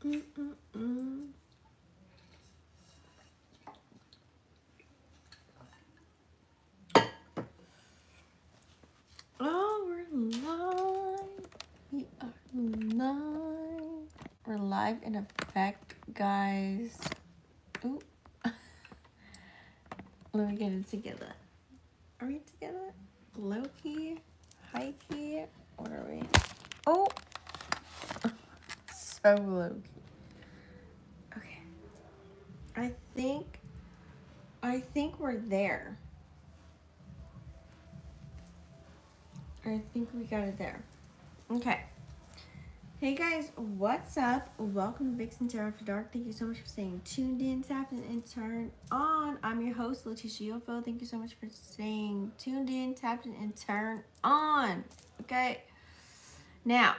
Oh, we're live. We are live. We're live in effect, guys. Ooh. Let me get it together. Are we together? Low key? High key? What are we? Oh! So low key. Okay. I think we're there. I think we got it there. Okay. Hey guys, what's up? Welcome to Vixen Tarot After Dark. Thank you so much for staying tuned in, tapped in, and turned on. I'm your host, Leticia Yofo. Thank you so much for staying tuned in, tapped in, and turned on. Okay. Now,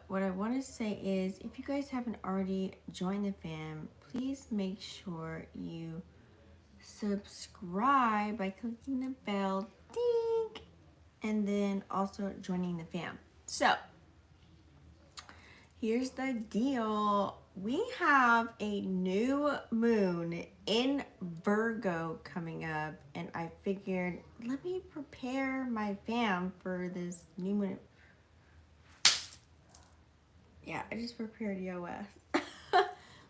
what I want to say is, if you guys haven't already joined the fam, please make sure you subscribe by clicking the bell, ding, and then also joining the fam. So, here's the deal. We have a new moon in Virgo coming up, and I figured, let me prepare my fam for this new moon. Yeah, I just prepared EOS.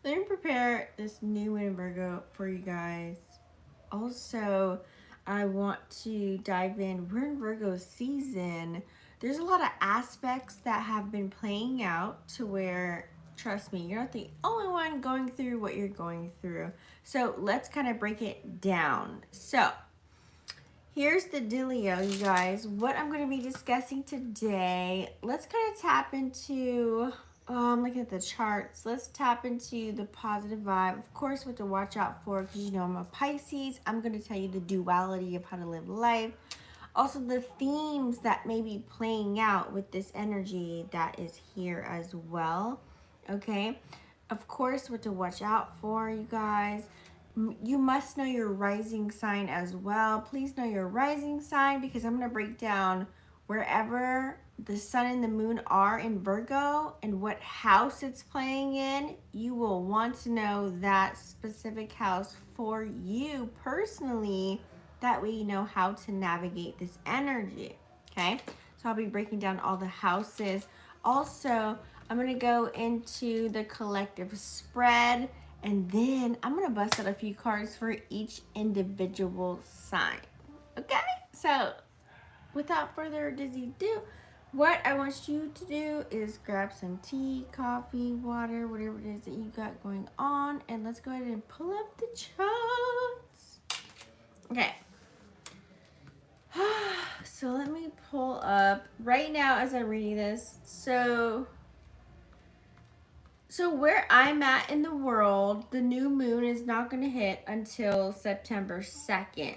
Let me prepare this new moon in Virgo for you guys. Also, I want to dive in. We're in Virgo season. There's a lot of aspects that have been playing out to where, trust me, you're not the only one going through what you're going through. So let's kind of break it down. So here's the dealio, you guys. What I'm going to be discussing today, let's kind of tap into, I'm looking at the charts. Let's tap into the positive vibe. Of course, what to watch out for, because you know I'm a Pisces. I'm going to tell you the duality of how to live life. Also, the themes that may be playing out with this energy that is here as well. Okay? Of course, what to watch out for, you guys. You must know your rising sign as well. Please know your rising sign, because I'm going to break down wherever the sun and the moon are in Virgo and what house it's playing in. You will want to know that specific house for you personally. That way you know how to navigate this energy. Okay, so I'll be breaking down all the houses. Also, I'm going to go into the collective spread, and then I'm going to bust out a few cards for each individual sign. Okay, so without further ado, what I want you to do is grab some tea, coffee, water, whatever it is that you got going on, and let's go ahead and pull up the charts. Okay. So let me pull up right now as I'm reading this. So where I'm at in the world, the new moon is not going to hit until September 2nd.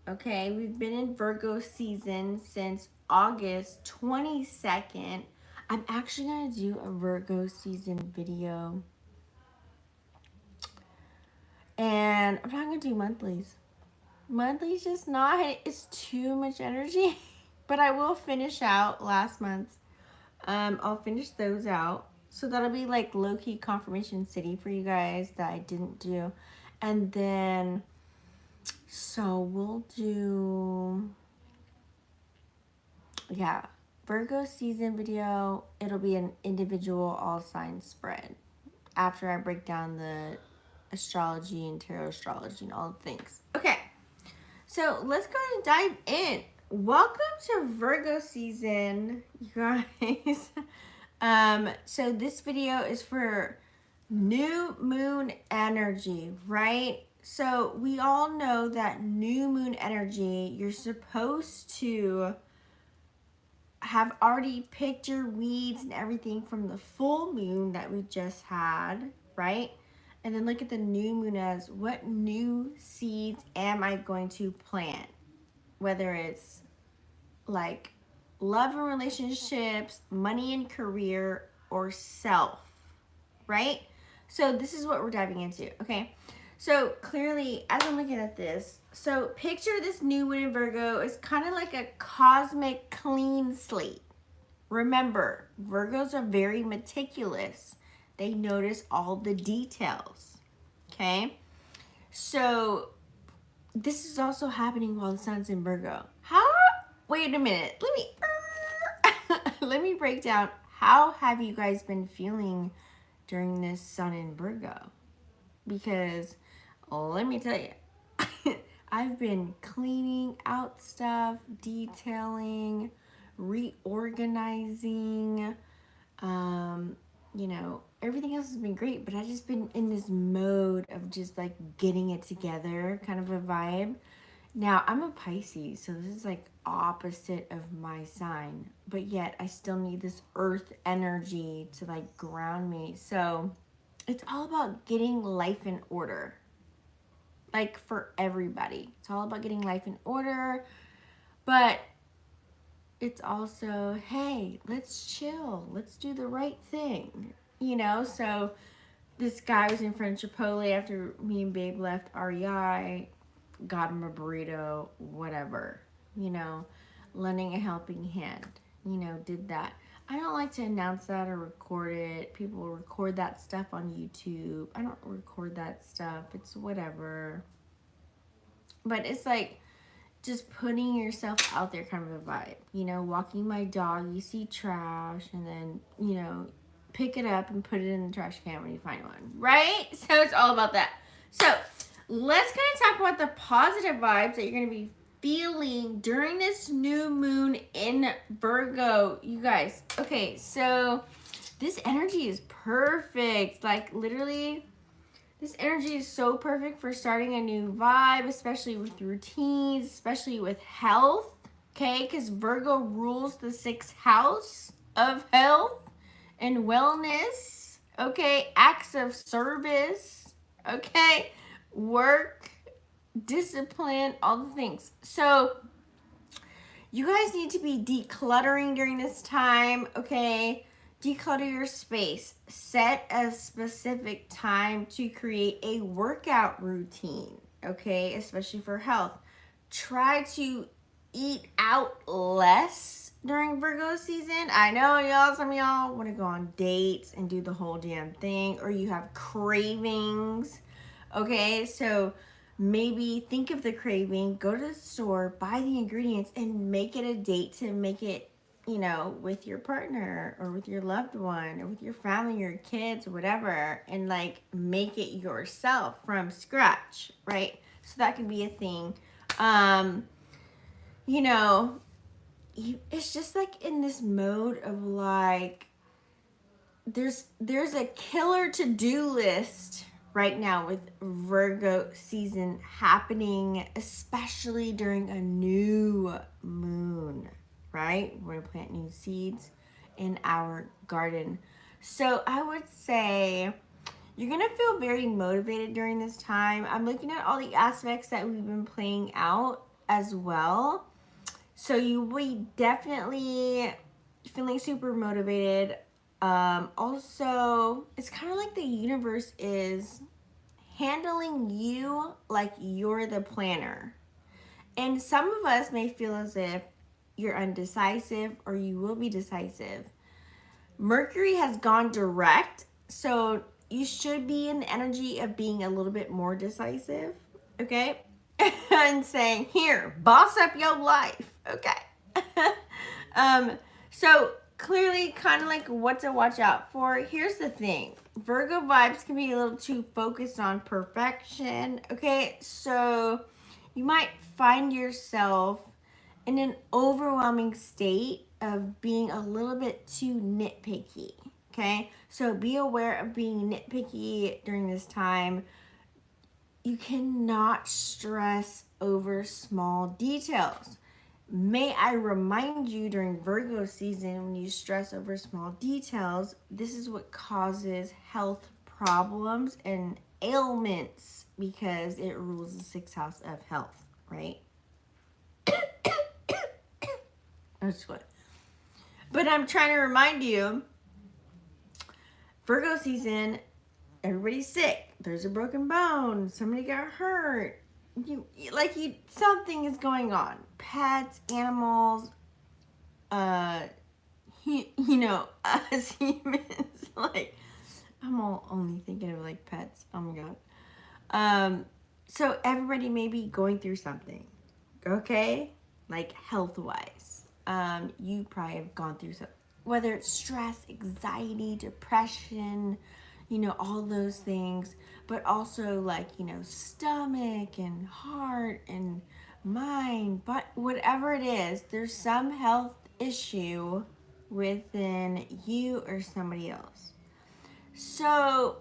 Okay, we've been in Virgo season since August 22nd. I'm actually going to do a Virgo season video. And I'm not going to do monthlies. Monthly's just not, it's too much energy. But I will finish out last month. I'll finish those out. So that'll be like low-key confirmation city for you guys that I didn't do. And then, so we'll do, yeah, Virgo season video. It'll be an individual all sign spread after I break down the astrology and tarot astrology and all the things. Okay, so let's go ahead and dive in. Welcome to Virgo season, you guys. So this video is for new moon energy, right? So we all know that new moon energy, you're supposed to have already picked your weeds and everything from the full moon that we just had, right? And then look at the new moon as, what new seeds am I going to plant? Whether it's like love and relationships, money and career, or self, right? So this is what we're diving into, okay? So clearly, as I'm looking at this, so picture this new moon in Virgo is kind of like a cosmic clean slate. Remember, Virgos are very meticulous. They notice all the details. Okay? So this is also happening while the sun's in Virgo. How? Wait a minute. Let me break down. How have you guys been feeling during this sun in Virgo? Because let me tell you, I've been cleaning out stuff, detailing, reorganizing. You know, everything else has been great, but I've just been in this mode of just like getting it together kind of a vibe. Now, I'm a Pisces, so this is like opposite of my sign, but yet I still need this earth energy to like ground me. So it's all about getting life in order. Like for everybody. It's all about getting life in order, but it's also, hey, let's chill. Let's do the right thing. You know, so this guy was in front of Chipotle after me and Babe left REI, got him a burrito, whatever, you know, lending a helping hand, you know, did that. I don't like to announce that or record it. People record that stuff on YouTube. I don't record that stuff. It's whatever. But it's like just putting yourself out there kind of a vibe. You know, walking my dog, you see trash, and then, you know, pick it up and put it in the trash can when you find one, right? So it's all about that. So let's kind of talk about the positive vibes that you're going to be feeling during this new moon in Virgo, you guys. Okay, so this energy is perfect. Like literally, this energy is so perfect for starting a new vibe, especially with routines, especially with health, okay? Because Virgo rules the 6th house of health and wellness, okay? Acts of service, okay? Work, discipline, all the things. So you guys need to be decluttering during this time, okay? Declutter your space. Set a specific time to create a workout routine, okay? Especially for health. Try to eat out less during Virgo season. I know y'all, some of y'all want to go on dates and do the whole damn thing, or you have cravings, okay? So maybe think of the craving, go to the store, buy the ingredients, and make it a date to make it, you know, with your partner or with your loved one or with your family, your kids, whatever, and like make it yourself from scratch, right? So that could be a thing. You know, it's just like in this mode of like, there's a killer to-do list right now with Virgo season happening, especially during a new moon, right? We're going to plant new seeds in our garden. So I would say you're going to feel very motivated during this time. I'm looking at all the aspects that we've been playing out as well. So you will be definitely feeling super motivated. Also, it's kind of like the universe is handling you like you're the planner. And some of us may feel as if you're undecisive or you will be decisive. Mercury has gone direct, so you should be in the energy of being a little bit more decisive, okay? And saying, here, boss up your life, okay? So clearly kind of like what to watch out for. Here's the thing. Virgo vibes can be a little too focused on perfection, okay? So you might find yourself in an overwhelming state of being a little bit too nitpicky, okay? So be aware of being nitpicky during this time. You cannot stress over small details. May I remind you during Virgo season, when you stress over small details, this is what causes health problems and ailments because it rules the 6th house of health, right? That's what. But I'm trying to remind you, Virgo season, everybody's sick. There's a broken bone. Somebody got hurt. Something is going on. Pets, animals, you know, us humans, like I'm all only thinking of like pets. Oh my god. So everybody may be going through something, okay? Like health wise. You probably have gone through something, whether it's stress, anxiety, depression, all those things, but also like, stomach and heart and mind, but whatever it is, there's some health issue within you or somebody else. So,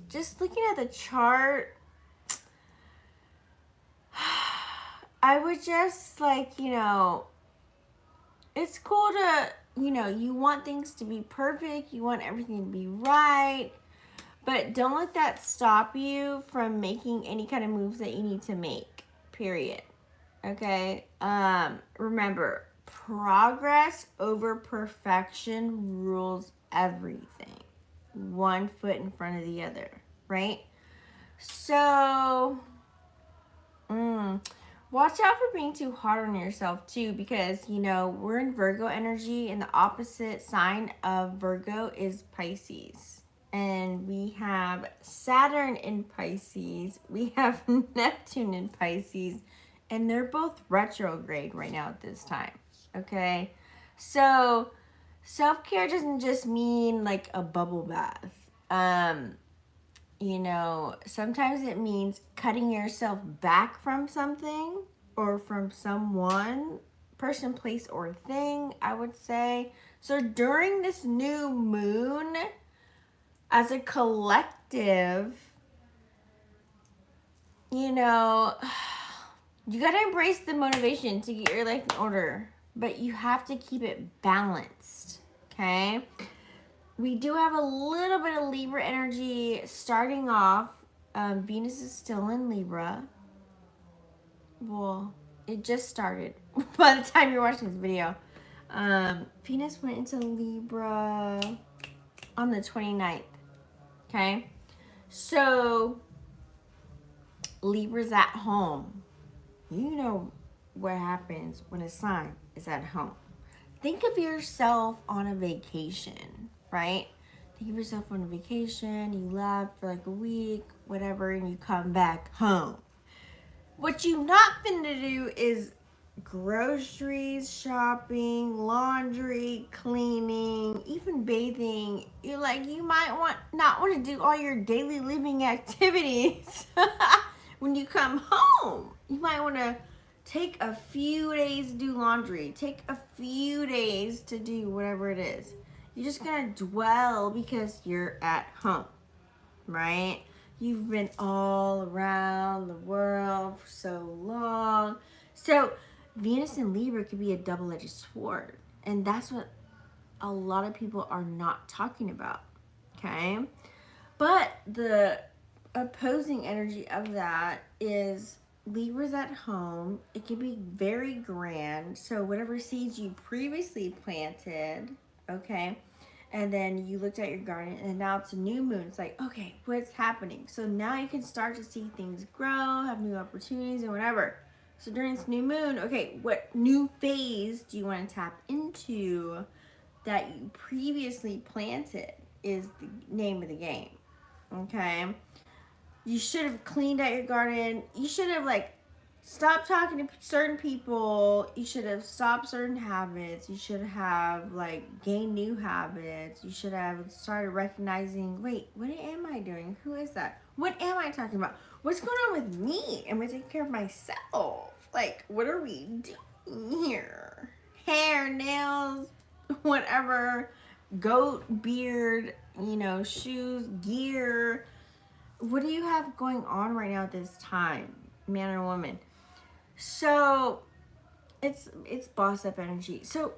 just looking at the chart, I would just like, it's cool to, you want things to be perfect, you want everything to be right, but don't let that stop you from making any kind of moves that you need to make, period. Okay? Remember, progress over perfection rules everything. One foot in front of the other, right? So, watch out for being too hard on yourself too, because we're in Virgo energy, and the opposite sign of Virgo is Pisces. And we have Saturn in Pisces, we have Neptune in Pisces, and they're both retrograde right now at this time. Okay, so self-care doesn't just mean like a bubble bath. Sometimes it means cutting yourself back from something or from someone, person, place, or thing, I would say. So during this new moon, as a collective, you got to embrace the motivation to get your life in order, but you have to keep it balanced, okay? We do have a little bit of Libra energy starting off. Venus is still in Libra. Well, it just started by the time you're watching this video. Venus went into Libra on the 29th. Okay? So, Libra's at home. You know what happens when a sign is at home. Think of yourself on a vacation, right? Think of yourself on a vacation, you left for like a week, whatever, and you come back home. What you not finna do is groceries, shopping, laundry, cleaning, even bathing. You might not want to do all your daily living activities when you come home. You might want to take a few days to do laundry. Take a few days to do whatever it is. You're just gonna dwell because you're at home, right? You've been all around the world for so long. So Venus in Libra could be a double-edged sword. And that's what a lot of people are not talking about, okay? But the opposing energy of that is Libra's at home. It can be very grand. So whatever seeds you previously planted, okay, and then you looked at your garden and now it's a new moon. It's like, okay, what's happening? So now you can start to see things grow, have new opportunities and whatever. So during this new moon, okay, what new phase do you want to tap into that you previously planted is the name of the game, okay? You should have cleaned out your garden. You should have stopped talking to certain people. You should have stopped certain habits. You should have gained new habits. You should have started recognizing, wait, what am I doing? Who is that? What am I talking about? What's going on with me? Am I taking care of myself? What are we doing here? Hair, nails, whatever, goat beard, shoes, gear. What do you have going on right now at this time, man or woman? So it's boss up energy. So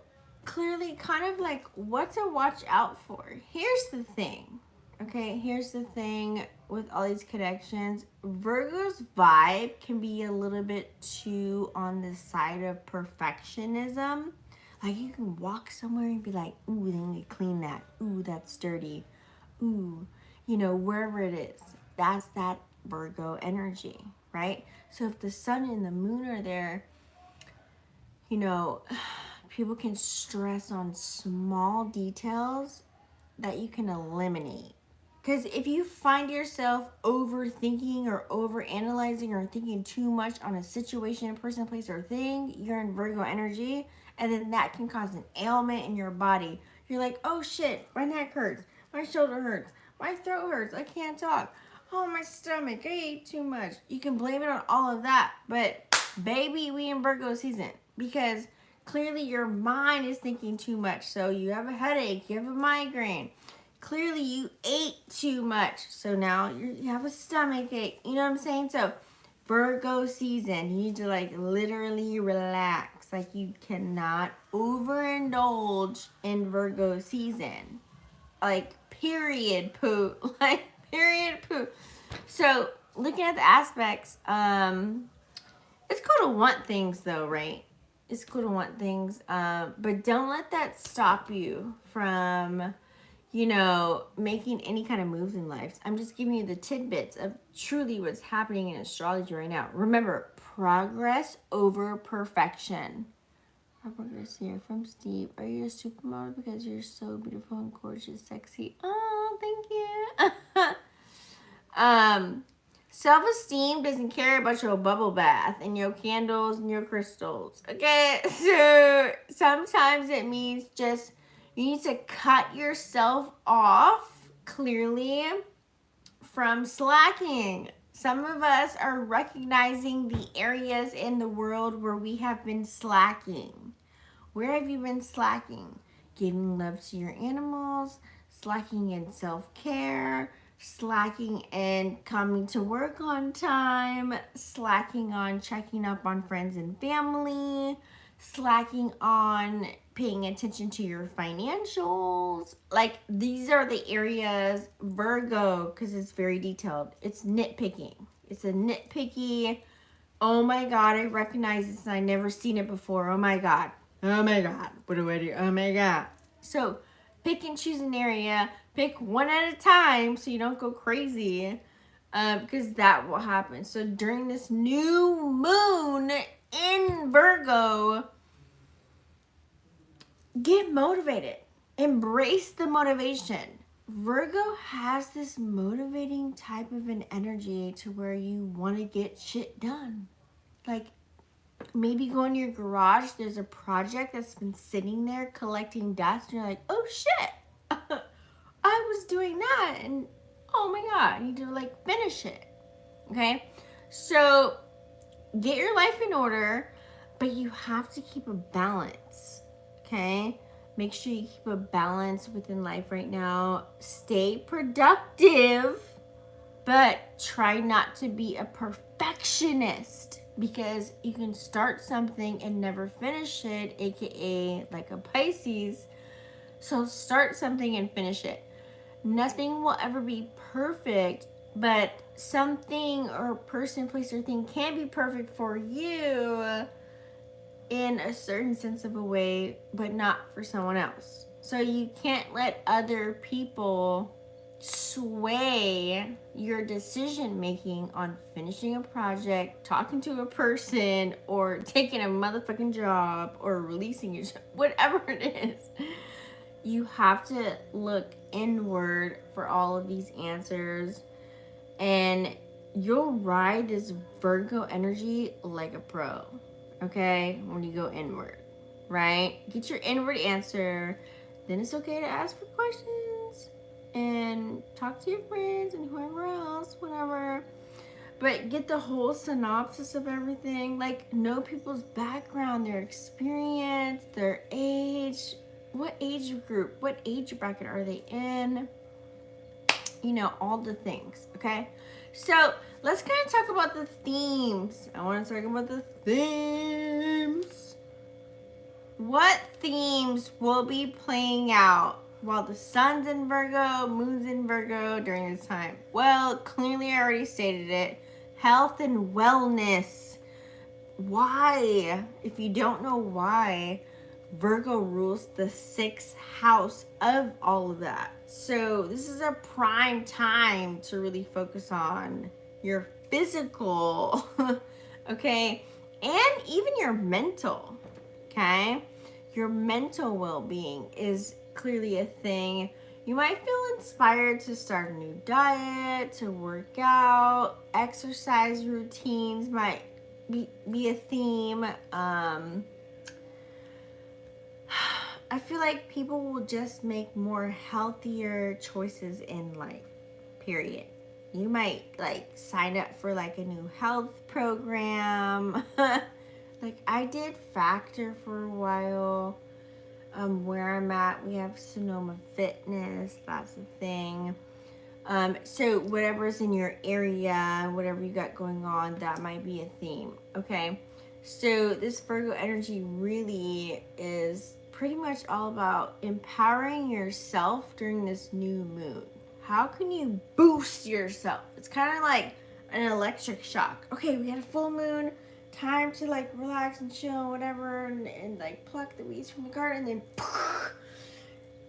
clearly kind of what to watch out for. Here's the thing. Okay, here's the thing with all these connections. Virgo's vibe can be a little bit too on the side of perfectionism. You can walk somewhere and be like, ooh, they need to clean that. Ooh, that's dirty. Ooh, wherever it is. That's that Virgo energy, right? So if the sun and the moon are there, people can stress on small details that you can eliminate. Because if you find yourself overthinking or overanalyzing or thinking too much on a situation, person, place, or thing, you're in Virgo energy, and then that can cause an ailment in your body. You're like, oh shit, my neck hurts, my shoulder hurts, my throat hurts, I can't talk. Oh, my stomach, I ate too much. You can blame it on all of that, but baby, we in Virgo season, because clearly your mind is thinking too much. So you have a headache, you have a migraine. Clearly you ate too much, so now you have a stomach ache. You know what I'm saying? So Virgo season, you need to like literally relax. Like you cannot overindulge in Virgo season. Like period poo. Like period poo. So looking at the aspects, it's cool to want things though, right? It's cool to want things, but don't let that stop you from, you know, making any kind of moves in life. I'm just giving you the tidbits of truly what's happening in astrology right now. Remember, progress over perfection. Progress here from Steve. Are you a supermodel because you're so beautiful and gorgeous, sexy? Oh, thank you. Self-esteem doesn't care about your bubble bath and your candles and your crystals. Okay, so sometimes it means just you need to cut yourself off clearly from slacking. Some of us are recognizing the areas in the world where we have been slacking. Where have you been slacking? Giving love to your animals, slacking in self-care, slacking in coming to work on time, slacking on checking up on friends and family, slacking on paying attention to your financials. Like these are the areas, Virgo, because it's very detailed. It's nitpicking. It's a nitpicky, oh my God, I recognize this and I never seen it before. Oh my God. Oh my God. What do I do? Oh my God. So pick and choose an area. Pick one at a time so you don't go crazy, because that will happen. So during this new moon in Virgo, get motivated. Embrace the motivation. Virgo has this motivating type of an energy to where you want to get shit done. Like maybe go in your garage, there's a project that's been sitting there collecting dust, and you're like, oh shit, I was doing that, and oh my God, I need to like finish it. Okay, so get your life in order, but you have to keep a balance. Okay, make sure you keep a balance within life right now. Stay productive, but try not to be a perfectionist, because you can start something and never finish it, aka like a Pisces. So start something and finish it. Nothing will ever be perfect, but something or person, place, or thing can be perfect for you in a certain sense of a way, but not for someone else. So you can't let other people sway your decision making on finishing a project, talking to a person, or taking a motherfucking job, or releasing your job, whatever it is. You have to look inward for all of these answers, and you'll ride this Virgo energy like a pro, okay? When you go inward, right? Get your inward answer, then it's okay to ask for questions and talk to your friends and whoever else, whatever. But get the whole synopsis of everything. Like, know people's background, their experience, their age, what age group, what age bracket are they in? You know, all the things, okay? So, let's kind of talk about the themes. I want to talk about the themes. What themes will be playing out while the sun's in Virgo, moon's in Virgo during this time? Well, clearly I already stated it. Health and wellness. Why? If you don't know why, Virgo rules the 6th house of all of that. So this is a prime time to really focus on your physical, okay? And even your mental, okay? Your mental well-being is clearly a thing. You might feel inspired to start a new diet, to work out, exercise routines might be a theme. I feel like people will just make more healthier choices in life, period. You might like sign up for like a new health program. Like I did Factor for a while. Where I'm at, we have Sonoma Fitness. That's a thing. So whatever's in your area, whatever you got going on, that might be a theme. Okay. So this Virgo energy really is pretty much all about empowering yourself during this new moon. How can you boost yourself? It's kind of like an electric shock. Okay, we had a full moon. Time to like relax and chill, whatever, and like pluck the weeds from the garden. And then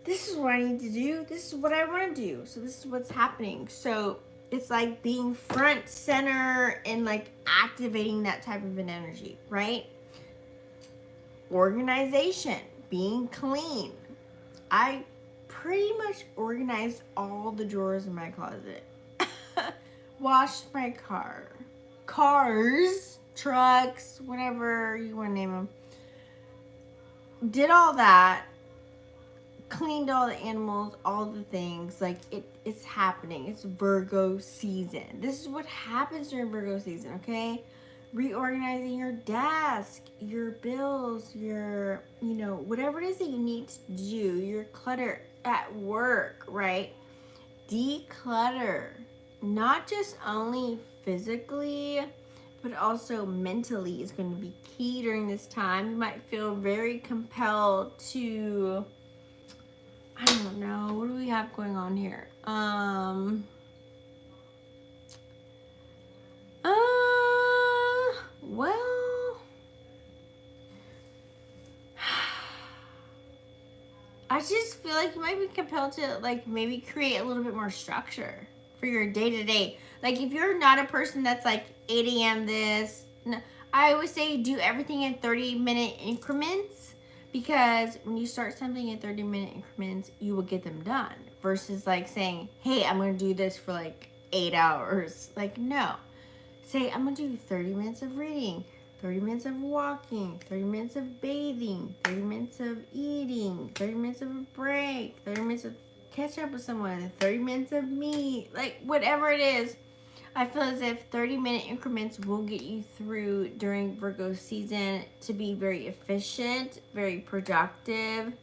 this is what I need to do. This is what I want to do. So this is what's happening. So it's like being front center and like activating that type of an energy, right? Organization, being clean. I pretty much organized all the drawers in my closet. Washed my cars, trucks, whatever you want to name them. Did all that. Cleaned all the animals, all the things. Like it's happening. It's Virgo season. This is what happens during Virgo season, okay? Reorganizing your desk, your bills, your, whatever it is that you need to do, your clutter at work, right? Declutter. Not just only physically, but also mentally is going to be key during this time. You might feel very compelled to, I don't know, what do we have going on here? Well, I just feel like you might be compelled to like maybe create a little bit more structure for your day-to-day. Like if you're not a person that's like 8 a.m. this, no, I always say do everything in 30-minute increments, because when you start something in 30-minute increments, you will get them done, versus like saying, hey, I'm going to do this for like 8 hours. Like, no. Say, I'm going to do 30 minutes of reading, 30 minutes of walking, 30 minutes of bathing, 30 minutes of eating, 30 minutes of a break, 30 minutes of catch up with someone, 30 minutes of me, like whatever it is. I feel as if 30-minute increments will get you through during Virgo season to be very efficient, very productive,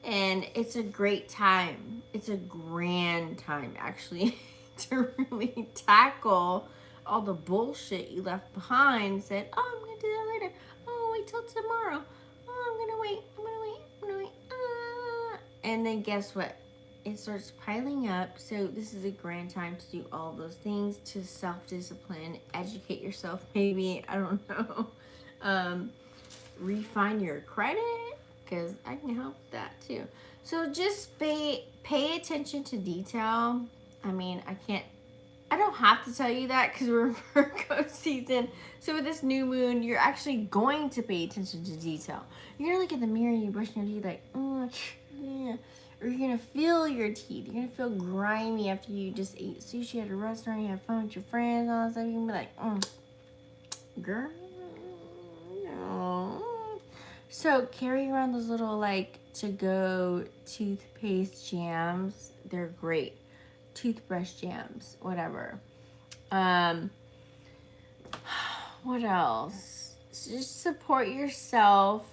and it's a great time. It's a grand time, actually, to really tackle all the bullshit you left behind and said, oh, I'm going to do that later. Oh, wait till tomorrow. Oh, I'm going to wait. And then guess what? It starts piling up. So this is a grand time to do all those things, to self-discipline, educate yourself maybe, I don't know. Refine your credit, because I can help with that too. So just pay attention to detail. I mean, I don't have to tell you that because we're in Virgo season. So with this new moon, you're actually going to pay attention to detail. You're going to look in the mirror and you're brushing your teeth like, yeah. Or you're going to feel your teeth. You're going to feel grimy after you just ate sushi at a restaurant. You have fun with your friends, all that stuff. You're going to be like, girl. No. So carry around those little like to-go toothpaste jams. They're great. Toothbrush jams, whatever. What else? Just support yourself.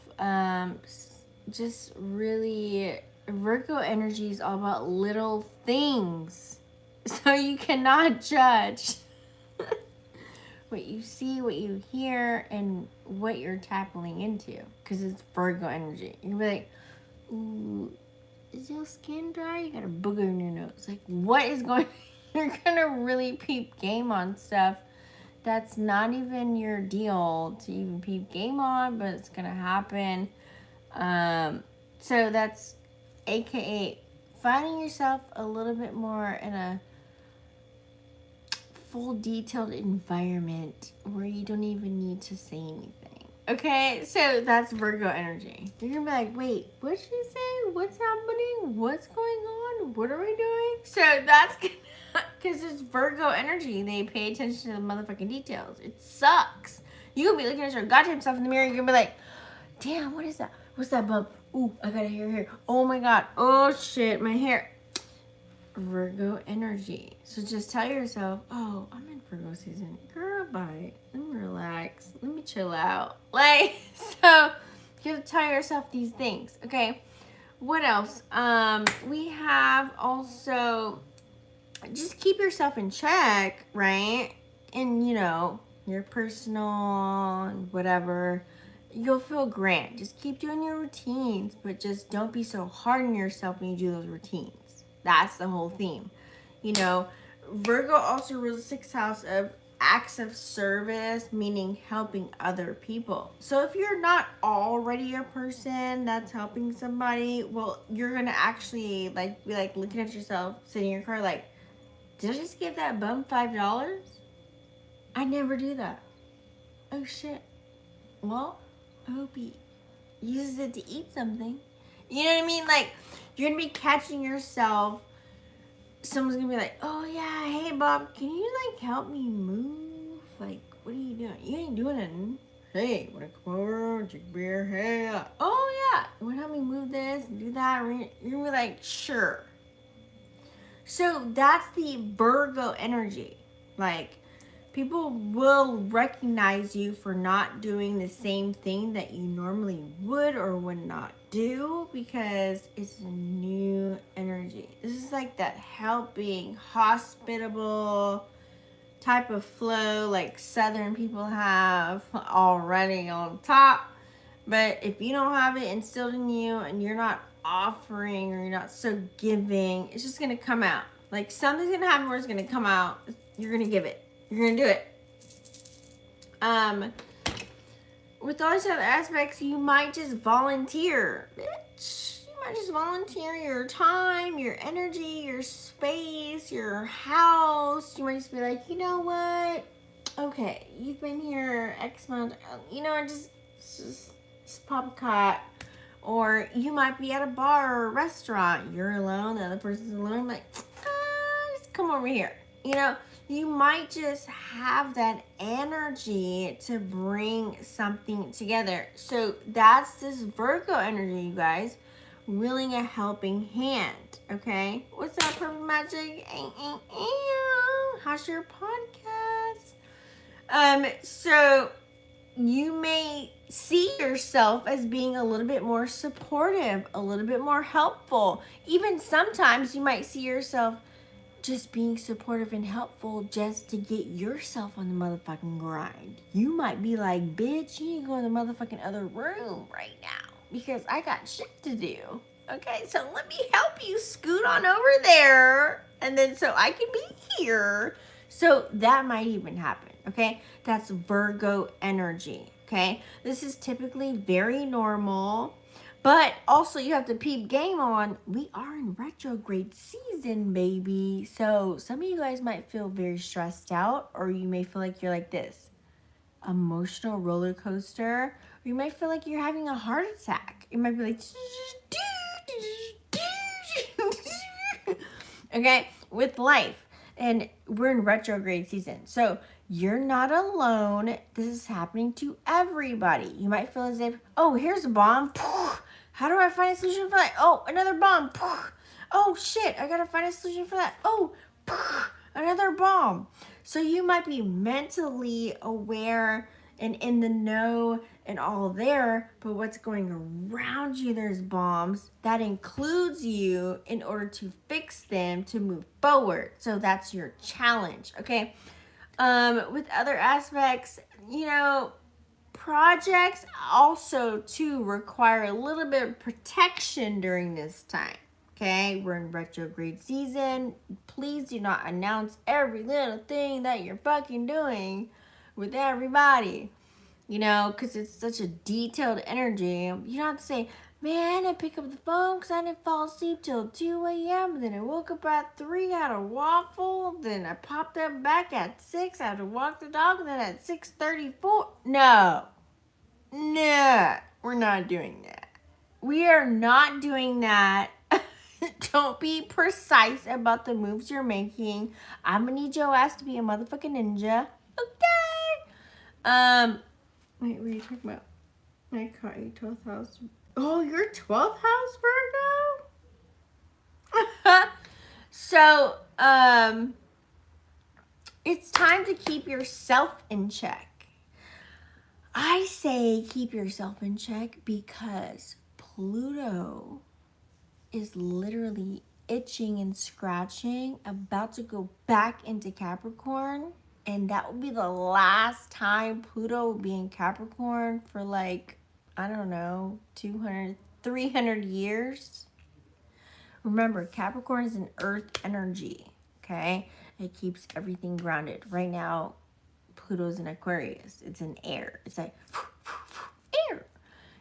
Just really, Virgo energy is all about little things, so you cannot judge what you see, what you hear, and what you're tapping into, because it's Virgo energy. You'll be like, ooh, is your skin dry? You got a booger in your nose. Like, what is going on? You're gonna really peep game on stuff that's not even your deal to even peep game on, but it's gonna happen. So that's AKA finding yourself a little bit more in a full detailed environment where you don't even need to say anything. Okay, so that's Virgo energy. You're gonna be like, wait, what'd she say? What's happening? What's going on? What are we doing? So that's because it's Virgo energy. They pay attention to the motherfucking details. It sucks. You're gonna be looking at your goddamn self in the mirror. You're gonna be like, damn, what is that? What's that bump? Ooh, I got a hair here. Oh my god. Oh shit, my hair. Virgo energy. So just tell yourself, oh, I'm in Virgo season. Girl, bye. Let me relax. Let me chill out. Like, so you have to tell yourself these things. Okay. What else? We have also just keep yourself in check, right? And your personal and whatever. You'll feel grand. Just keep doing your routines, but just don't be so hard on yourself when you do those routines. That's the whole theme. Virgo also rules the sixth house of acts of service, meaning helping other people. So if you're not already a person that's helping somebody, well, you're gonna actually be looking at yourself, sitting in your car, like, did I just give that bum $5? I never do that. Oh shit. Well, I hope he uses it to eat something. You know what I mean? Like, you're gonna be catching yourself. Someone's gonna be like, oh yeah, hey Bob, can you help me move? Like, what are you doing? You ain't doing nothing. Hey, wanna come over, drink a beer? Hey, oh yeah, you wanna help me move this and do that? You're gonna be like, sure. So that's the Virgo energy. Like, people will recognize you for not doing the same thing that you normally would or would not do because it's a new energy. This is like that helping, hospitable type of flow like Southern people have already on top. But if you don't have it instilled in you and you're not offering or you're not so giving, it's just going to come out. Like, something's going to happen where it's going to come out. You're going to give it. You're going to do it. With all these other aspects, you might just volunteer. Bitch, you might just volunteer your time, your energy, your space, your house. You might just be like, you know what? Okay, you've been here X amount. Just pop a cot. Or you might be at a bar or a restaurant. You're alone. The other person's alone. Like, just come over here. You might just have that energy to bring something together. So that's this Virgo energy, you guys. Willing a helping hand. Okay? What's up, Purple Magic? How's your podcast? So you may see yourself as being a little bit more supportive, a little bit more helpful. Even sometimes you might see yourself just being supportive and helpful just to get yourself on the motherfucking grind. You might be like, bitch, you need to go in the motherfucking other room right now because I got shit to do. Okay, so let me help you scoot on over there and then so I can be here. So that might even happen, okay? That's Virgo energy, okay? This is typically very normal. But also you have to peep game on, we are in retrograde season, baby. So some of you guys might feel very stressed out, or you may feel like you're like this emotional roller coaster, or you might feel like you're having a heart attack. You might be like, okay, with life. And we're in retrograde season. So you're not alone. This is happening to everybody. You might feel as if, oh, here's a bomb. How do I find a solution for that? Oh, another bomb. Oh, shit. I got to find a solution for that. Oh, another bomb. So you might be mentally aware and in the know and all there, but what's going around you, there's bombs. That includes you in order to fix them to move forward. So that's your challenge, okay? With other aspects, projects also too require a little bit of protection during this time. Okay, we're in retrograde season. Please do not announce every little thing that you're fucking doing with everybody. Because it's such a detailed energy. You don't have to say, man, I pick up the phone because I didn't fall asleep till 2 a.m. Then I woke up at 3, had a waffle. Then I popped up back at 6. I had to walk the dog. And then at 6:34. No. No, we're not doing that. We are not doing that. Don't be precise about the moves you're making. I'm gonna need your ass to be a motherfucking ninja. Okay. Wait, what are you talking about? I caught you 12th house. Oh, you're 12th house, Virgo? So, it's time to keep yourself in check. I say keep yourself in check because Pluto is literally itching and scratching, about to go back into Capricorn. And that will be the last time Pluto will be in Capricorn for like, I don't know, 200, 300 years. Remember, Capricorn is an earth energy, okay? It keeps everything grounded. Right now, Pluto's in Aquarius. It's in air. It's like air,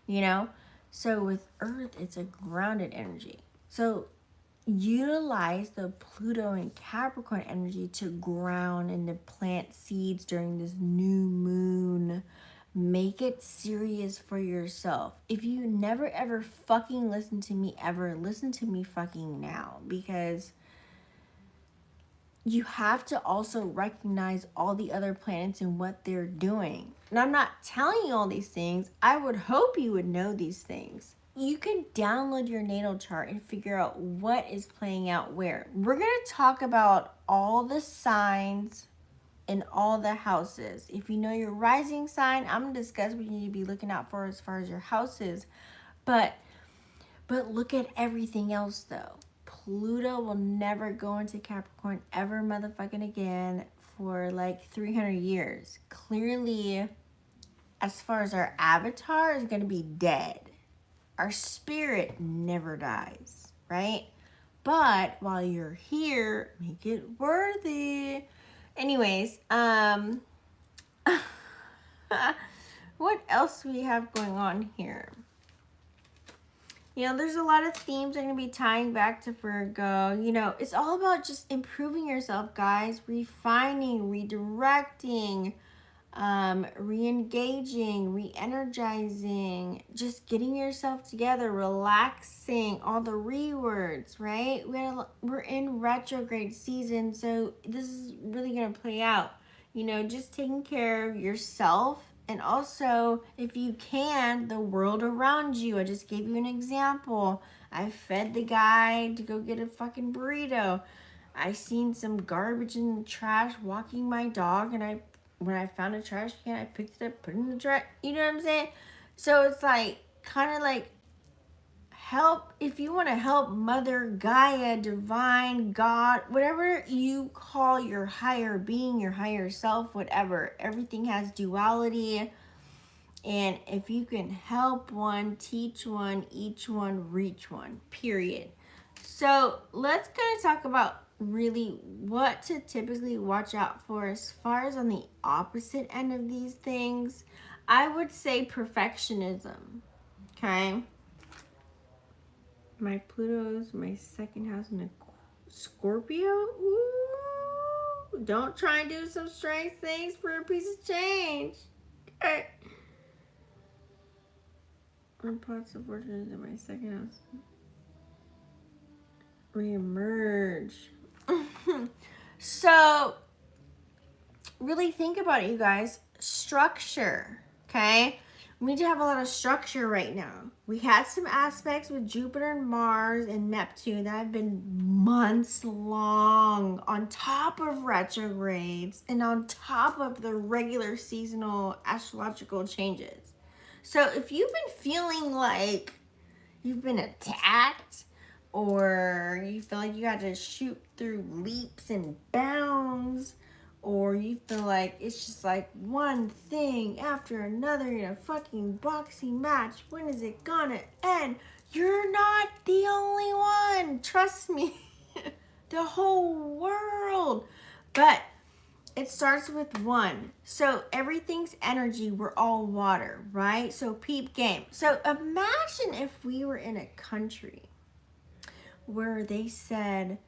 you know? So with Earth, it's a grounded energy. So utilize the Pluto and Capricorn energy to ground and to plant seeds during this new moon. Make it serious for yourself. If you never ever fucking listen to me ever, listen to me fucking now, because you have to also recognize all the other planets and what they're doing. And I'm not telling you all these things. I would hope you would know these things. You can download your natal chart and figure out what is playing out where. We're going to talk about all the signs in all the houses. If you know your rising sign, I'm going to discuss what you need to be looking out for as far as your houses. But look at everything else though. Pluto will never go into Capricorn ever motherfucking again for like 300 years. Clearly, as far as our avatar is going to be dead. Our spirit never dies, right? But while you're here, make it worthy. Anyways, what else do we have going on here? You know, there's a lot of themes I'm going to be tying back to Virgo. You know, it's all about just improving yourself, guys. Refining, redirecting, re-engaging, re-energizing, just getting yourself together, relaxing, all the rewords, right? We're in retrograde season, so this is really going to play out. You know, just taking care of yourself. And also, if you can, the world around you. I just gave you an example. I fed the guy to go get a fucking burrito. I seen some garbage in the trash walking my dog, and when I found a trash can, I picked it up, put it in the trash. You know what I'm saying? So it's like, kind of like, help, if you want to help Mother Gaia, Divine, God, whatever you call your higher being, your higher self, whatever. Everything has duality. And if you can help one, teach one, each one, reach one, period. So let's kind of talk about really what to typically watch out for as far as on the opposite end of these things. I would say perfectionism, okay? My Pluto's my second house in a Scorpio. Ooh, don't try and do some strange things for a piece of change. Okay. Pots of fortune is in my second house. Reemerge. So, really think about it, you guys. Structure, okay? We need to have a lot of structure right now. We had some aspects with Jupiter and Mars and Neptune that have been months long on top of retrogrades and on top of the regular seasonal astrological changes. So if you've been feeling like you've been attacked, or you feel like you got to shoot through leaps and bounds, or you feel like it's just like one thing after another in a fucking boxing match, when is it gonna end? You're not the only one. Trust me. The whole world. But it starts with one. So everything's energy. We're all water, right? So peep game. So imagine if we were in a country where they said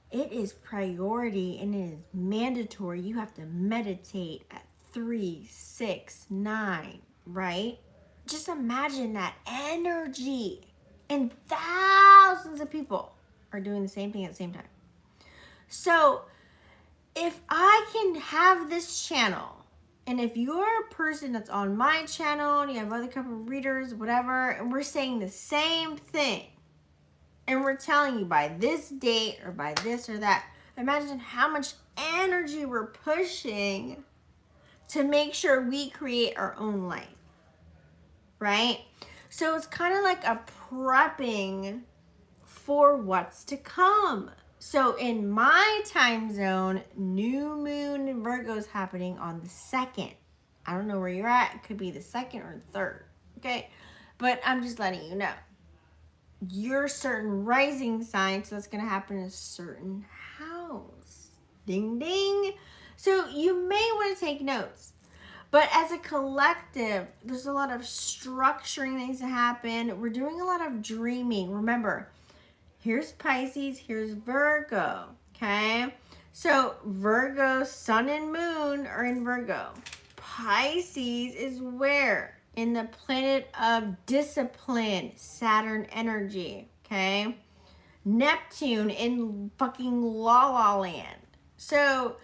it is priority and it is mandatory. You have to meditate at 3, 6, 9, right? Just imagine that energy. And thousands of people are doing the same thing at the same time. So if I can have this channel, and if you're a person that's on my channel and you have other couple of readers, whatever, and we're saying the same thing, and we're telling you by this date or by this or that, imagine how much energy we're pushing to make sure we create our own life, right? So it's kind of like a prepping for what's to come. So in my time zone, new moon in Virgo is happening on the 2nd. I don't know where you're at. It could be the 2nd or the 3rd. Okay. But I'm just letting you know. Your certain rising sign, so that's going to happen in a certain house. Ding, ding. So you may want to take notes. But as a collective, there's a lot of structuring things to happen. We're doing a lot of dreaming. Remember, here's Pisces, here's Virgo, okay? So Virgo, sun and moon are in Virgo. Pisces is where? In the planet of discipline, Saturn energy, okay? Neptune in fucking La La Land. So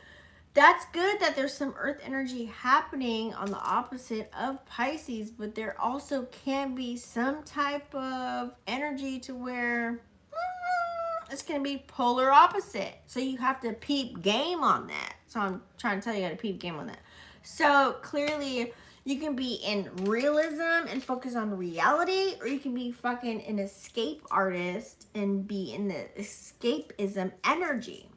that's good that there's some earth energy happening on the opposite of Pisces, but there also can be some type of energy to where it's going to be polar opposite. So you have to peep game on that. So I'm trying to tell you how to peep game on that. So clearly you can be in realism and focus on reality, or you can be fucking an escape artist and be in the escapism energy.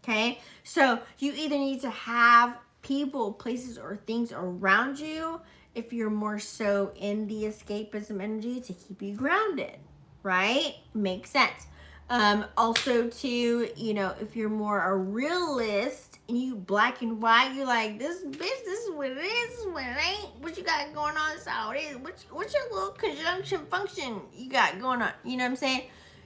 Okay? So you either need to have people, places, or things around you if you're more so in the escapism energy to keep you grounded, right? Makes sense. Also too, you know, if you're more a realist and you black and white, you're like, this bitch, this is what it is, this is what it ain't. What you got going on, this is how it is. What's your little conjunction function you got going on? You know what I'm saying?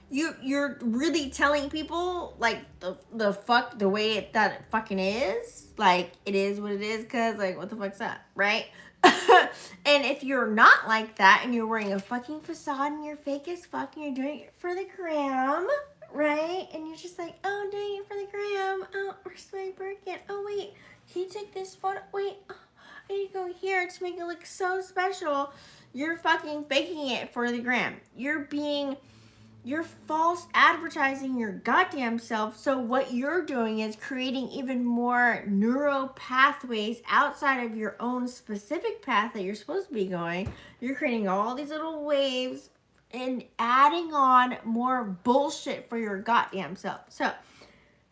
You're really telling people like the way that it fucking is. Like it is what it is, cause like what the fuck's that, right? And if you're not like that and you're wearing a fucking facade and you're fake as fuck and you're doing it for the gram, right? And you're just like, oh, I'm doing it for the gram. Oh, where's my Birkin? Oh, wait, can you take this photo? Wait, oh, I need to go here to make it look so special. You're fucking faking it for the gram. You're false advertising your goddamn self. So what you're doing is creating even more neural pathways outside of your own specific path that you're supposed to be going. You're creating all these little waves and adding on more bullshit for your goddamn self. So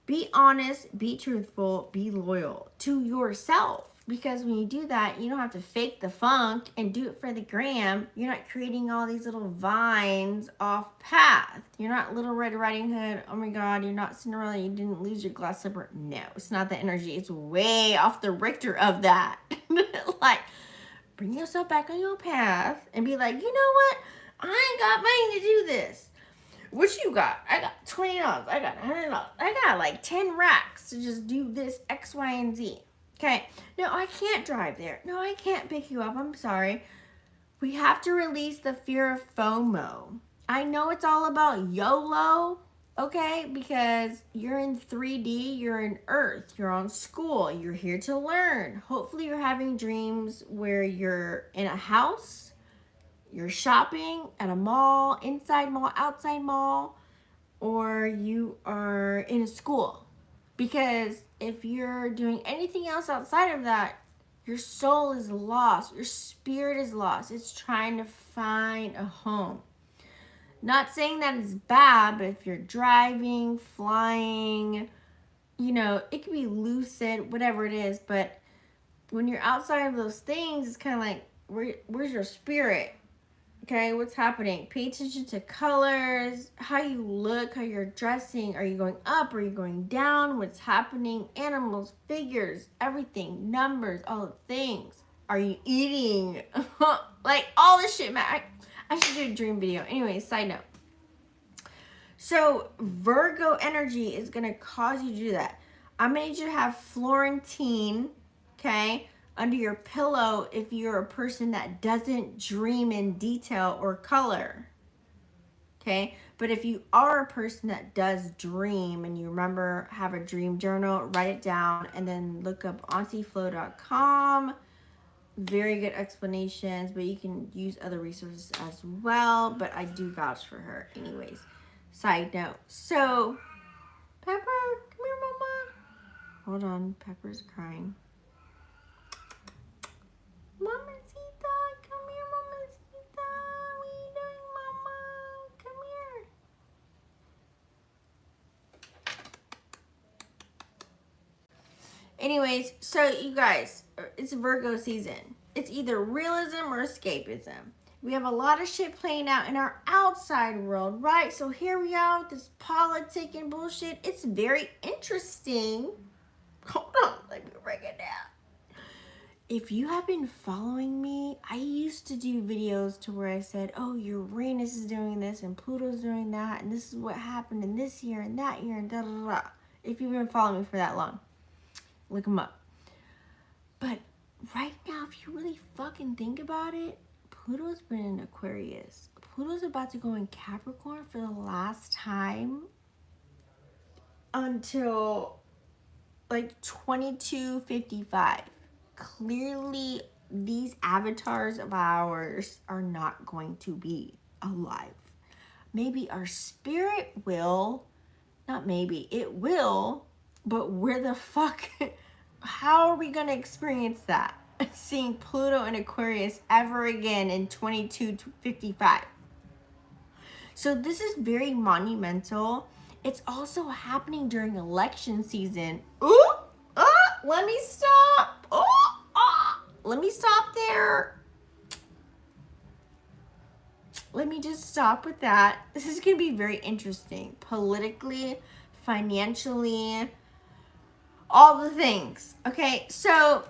be honest, be truthful, be loyal to yourself. Because when you do that, you don't have to fake the funk and do it for the gram. You're not creating all these little vines off path. You're not Little Red Riding Hood. Oh my God, you're not Cinderella. You didn't lose your glass slipper. No, it's not the energy. It's way off the Richter of that. Like, bring yourself back on your path and be like, you know what? I ain't got money to do this. What you got? I got $20. I got $100. I got like 10 racks to just do this X, Y, and Z. Okay, no, I can't drive there. No, I can't pick you up. I'm sorry. We have to release the fear of FOMO. I know it's all about YOLO, okay? Because you're in 3D, you're in Earth, you're on school, you're here to learn. Hopefully you're having dreams where you're in a house, you're shopping at a mall, inside mall, outside mall, or you are in a school. Because if you're doing anything else outside of that, your soul is lost. Your spirit is lost. It's trying to find a home. Not saying that it's bad, but if you're driving, flying, you know, it could be lucid, whatever it is. But when you're outside of those things, it's kind of like, where's your spirit? Okay, what's happening? Pay attention to colors, how you look, how you're dressing. Are you going up? Are you going down? What's happening? Animals, figures, everything, numbers, all the things. Are you eating? Like all this shit, man. I should do a dream video. Anyway, side note. So Virgo energy is going to cause you to do that. I'm going to need you to have Florentine, okay? under your pillow if you're a person that doesn't dream in detail or color. Okay, but if you are a person that does dream and you remember, have a dream journal, write it down, and then look up auntieflo.com. Very good explanations, but you can use other resources as well. But I do vouch for her anyways. Side note. So, Pepper, come here, mama. Hold on, Pepper's crying. Mamacita, come here, mamacita. What are you doing, mama? Come here. Anyways, so you guys, it's Virgo season. It's either realism or escapism. We have a lot of shit playing out in our outside world, right? So here we are with this politic and bullshit. It's very interesting. Hold on, let me break it down. If you have been following me, I used to do videos to where I said, oh, Uranus is doing this and Pluto's doing that, and this is what happened in this year and that year and da da da. If you've been following me for that long, look them up. But right now, if you really fucking think about it, Pluto's been in Aquarius. Pluto's about to go in Capricorn for the last time until like 2255. Clearly, these avatars of ours are not going to be alive. Maybe our spirit will, not maybe, it will, but where the fuck, how are we going to experience that? Seeing Pluto in Aquarius ever again in 2255. So this is very monumental. It's also happening during election season. Ooh, let me stop. Let me stop there. Let me just stop with that. This is going to be very interesting. Politically, financially, all the things. Okay, so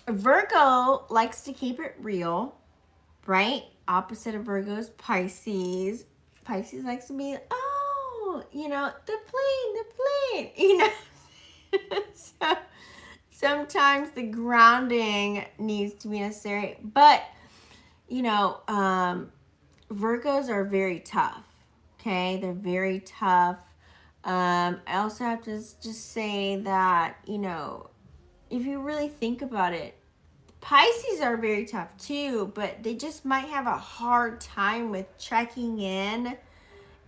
Virgo likes to keep it real, right? Opposite of Virgo is Pisces. Pisces likes to be, oh, you know, the plane, you know. So sometimes the grounding needs to be necessary, but you know, Virgos are very tough. Okay, they're very tough. I also have to just say that, you know, if you really think about it, Pisces are very tough too, but they just might have a hard time with checking in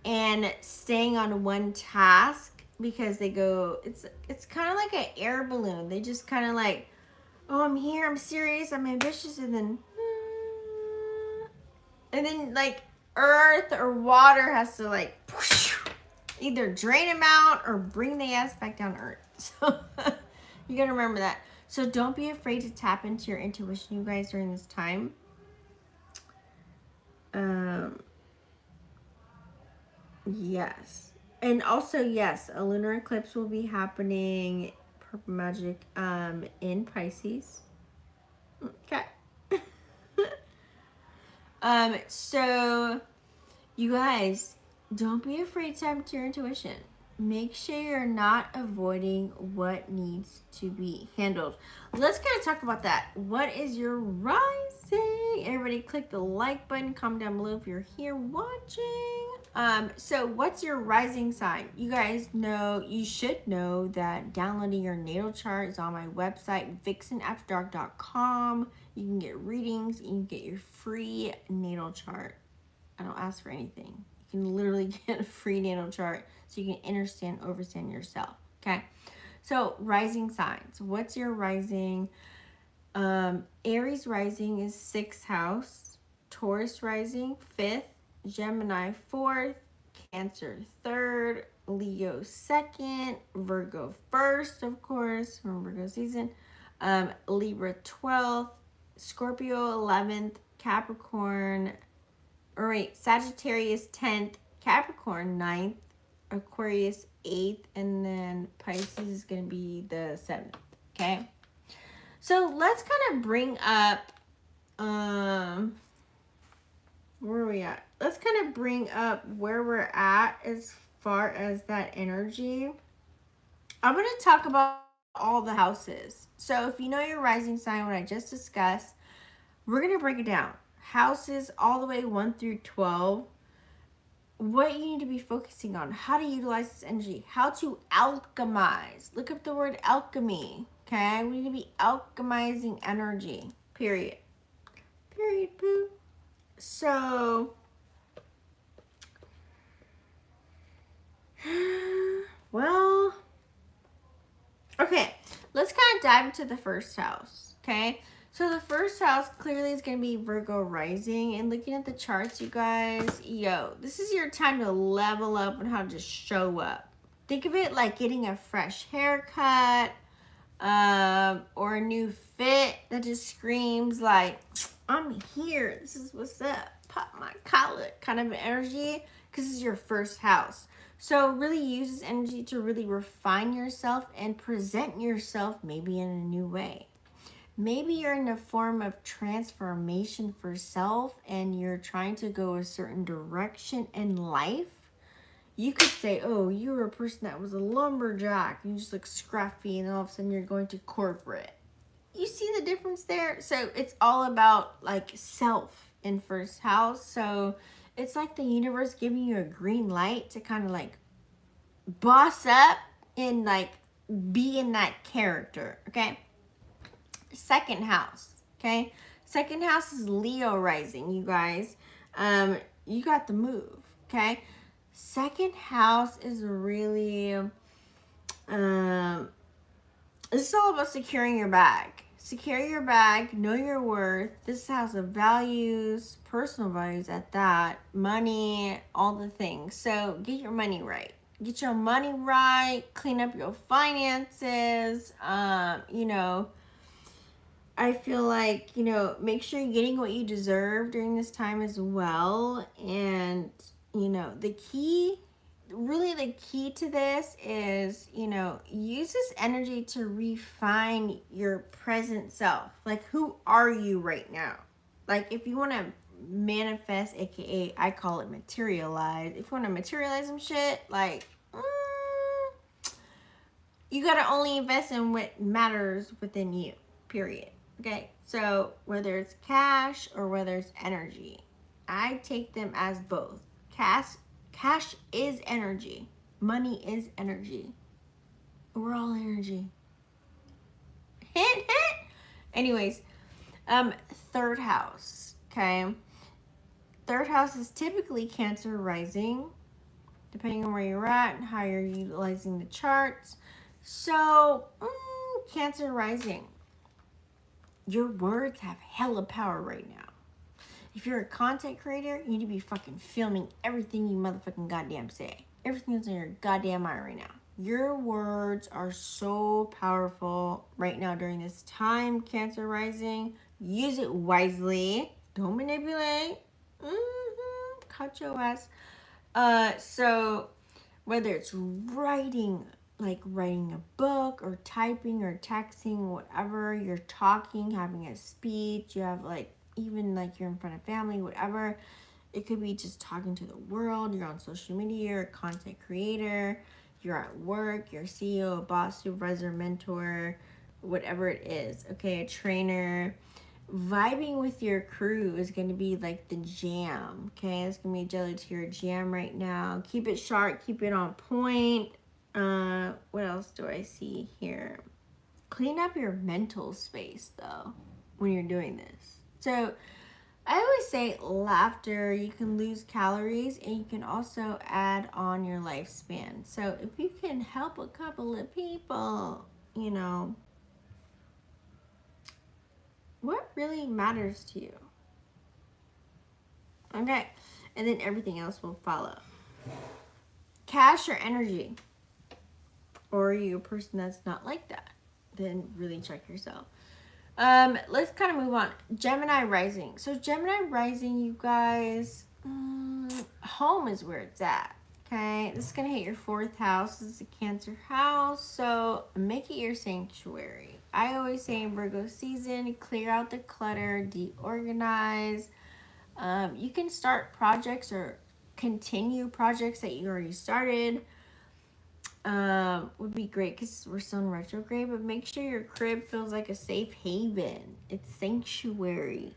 and staying on one task because they go, it's kind of like an air balloon. They just kind of like, oh, I'm here, I'm serious, I'm ambitious, and then like earth or water has to like either drain them out or bring the ass back down to earth. So you gotta remember that. So don't be afraid to tap into your intuition, you guys, during this time. Yes. And also, yes, a lunar eclipse will be happening, Purple Magic, in Pisces. Okay. So you guys, don't be afraid to tap into your intuition. Make sure you're not avoiding what needs to be handled. Let's kind of talk about that. What is your rising? Everybody click the like button. Comment down below if you're here watching. So what's your rising sign? You guys know, you should know that downloading your natal chart is on my website, vixenafterdark.com. You can get readings. You can get your free natal chart. I don't ask for anything. You can literally get a free natal chart so you can understand yourself. Okay. So rising signs. What's your rising? Aries rising is 6th house. Taurus rising 5th. Gemini 4th. Cancer 3rd. Leo 2nd. Virgo 1st, of course, from Virgo season. Libra 12th. Scorpio 11th. Capricorn, or wait, Sagittarius 10th. Capricorn 9th. Aquarius 8th, and then Pisces is going to be the 7th, okay? So let's kind of bring up, where are we at? Let's kind of bring up where we're at as far as that energy. I'm going to talk about all the houses. So if you know your rising sign, what I just discussed, we're going to break it down. Houses all the way 1 through 12. What you need to be focusing on, how to utilize this energy, how to alchemize. Look up the word alchemy, okay? We need to be alchemizing energy, period. Period, poo. So, well, okay, let's kind of dive into the first house, okay? So the first house clearly is going to be Virgo rising. And looking at the charts, you guys, yo, this is your time to level up and how to just show up. Think of it like getting a fresh haircut or a new fit that just screams like, I'm here. This is what's up. Pop my collar kind of an energy, because this is your first house. So really use this energy to really refine yourself and present yourself maybe in a new way. Maybe you're in a form of transformation for self and you're trying to go a certain direction in life. You could say, oh, you were a person that was a lumberjack. You just look scruffy and all of a sudden you're going to corporate. You see the difference there? So it's all about like self in first house. So it's like the universe giving you a green light to kind of like boss up and like be in that character, okay? Second house, okay? Second house is Leo rising, you guys. You got the move, okay? Second house is really, this is all about securing your bag. Secure your bag, know your worth. This house of values, personal values at that, money, all the things. So get your money right. Get your money right, clean up your finances, you know, I feel like, you know, make sure you're getting what you deserve during this time as well. And, you know, the key to this is, you know, use this energy to refine your present self. Like, who are you right now? Like, if you want to manifest, aka I call it materialize. If you want to materialize some shit, like, you got to only invest in what matters within you, period. Okay, so whether it's cash or whether it's energy, I take them as both. Cash is energy. Money is energy. We're all energy. Hint, hint. Anyways, third house, okay? Third house is typically Cancer rising, depending on where you're at and how you're utilizing the charts. So, Cancer rising. Your words have hella power right now. If you're a content creator, you need to be fucking filming everything you motherfucking goddamn say. Everything that's in your goddamn mind right now. Your words are so powerful right now during this time, Cancer rising. Use it wisely. Don't manipulate. Cut your ass. So whether it's writing, like writing a book or typing or texting, whatever, you're talking, having a speech, you have like, even like you're in front of family, whatever. It could be just talking to the world. You're on social media, you're a content creator, you're at work, you're a CEO, a boss, supervisor, mentor, whatever it is. Okay, a trainer. Vibing with your crew is going to be like the jam. Okay, it's going to be jelly to your jam right now. Keep it sharp, keep it on point. What else do I see here? Clean up your mental space though when you're doing this. So I always say laughter, you can lose calories and you can also add on your lifespan. So if you can help a couple of people, you know, what really matters to you? Okay, and then everything else will follow. Cash or energy? Or are you a person that's not like that? Then really check yourself. Let's kind of move on. Gemini rising. So Gemini rising, you guys, home is where it's at. Okay, this is gonna hit your fourth house. This is a Cancer house, so make it your sanctuary. I always say in Virgo season, clear out the clutter, deorganize. You can start projects or continue projects that you already started. would be great because we're still in retrograde, but make sure your crib feels like a safe haven. It's sanctuary.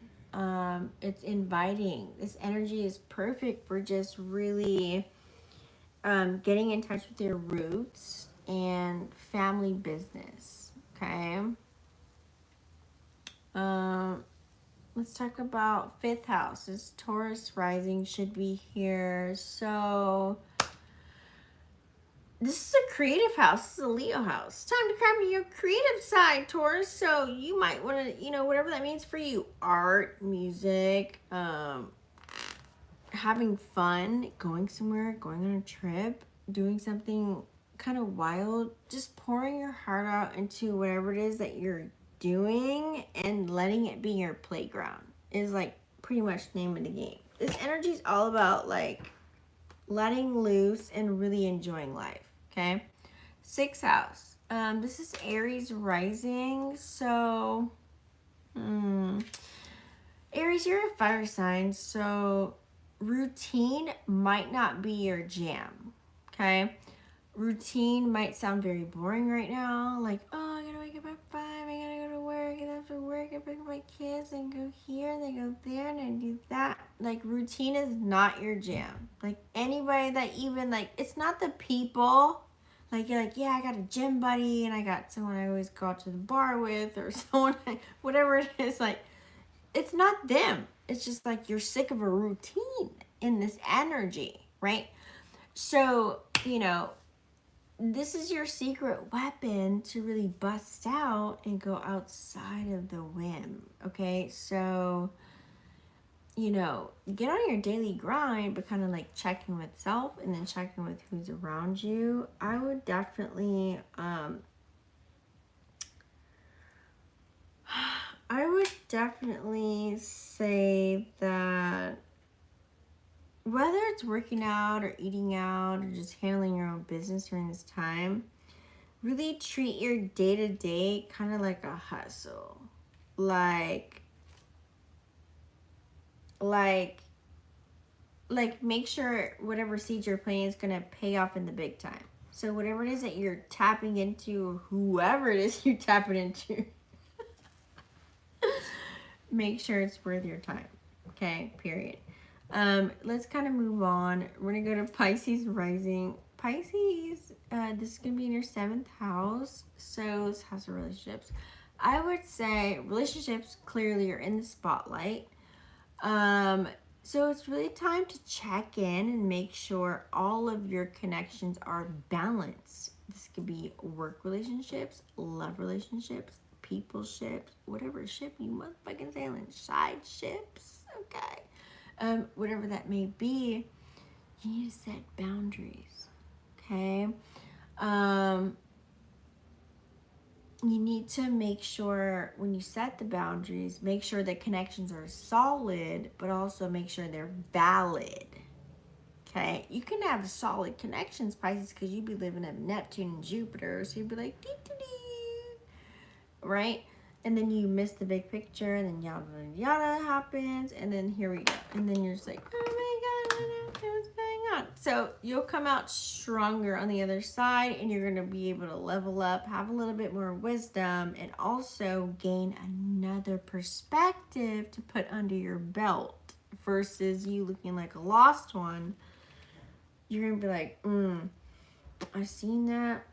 It's inviting. This energy is perfect for just really getting in touch with your roots and family business. Okay. Let's talk about fifth house. This Taurus rising should be here. So this is a creative house. This is a Leo house. It's time to come to your creative side, Taurus. So you might want to, whatever that means for you. Art, music, having fun, going somewhere, going on a trip, doing something kind of wild. Just pouring your heart out into whatever it is that you're doing and letting it be your playground is like pretty much the name of the game. This energy is all about like letting loose and really enjoying life. Okay. Sixth house. This is Aries rising. So Aries, you're a fire sign, so routine might not be your jam. Okay. Routine might sound very boring right now. Like, oh, I gotta wake up at 5, I gotta go to work, and after work I pick up my kids and go here and then go there and I do that. Like, routine is not your jam. Like, anybody that even, like, it's not the people. Like, you're like, yeah, I got a gym buddy and I got someone I always go out to the bar with or someone, whatever it is. Like, it's not them. It's just like you're sick of a routine in this energy, right? So, this is your secret weapon to really bust out and go outside of the whim. Okay, so get on your daily grind, but kind of like checking with self and then checking with who's around you. I would definitely say that whether it's working out or eating out or just handling your own business during this time, really treat your day-to-day kind of like a hustle. Like make sure whatever seeds you're planting is going to pay off in the big time. So whatever it is that you're tapping into, whoever it is you're tapping into, make sure it's worth your time. Okay, period. Let's kind of move on. We're going to go to Pisces rising. Pisces, this is going to be in your 7th house. So this house of relationships. I would say relationships clearly are in the spotlight. So it's really time to check in and make sure all of your connections are balanced. This could be work relationships, love relationships, people ships, whatever ship you motherfucking sailing, side ships, okay? Whatever that may be, you need to set boundaries, okay? You need to make sure when you set the boundaries, make sure that connections are solid, but also make sure they're valid. Okay, you can have solid connections, Pisces, because you be living at Neptune and Jupiter, so you'd be like, dee-dee-dee, right? And then you miss the big picture, and then yada yada happens, and then here we go. And then you're just like, oh my God, what's going on? So you'll come out stronger on the other side, and you're going to be able to level up, have a little bit more wisdom, and also gain another perspective to put under your belt versus you looking like a lost one. You're going to be like, I seen that,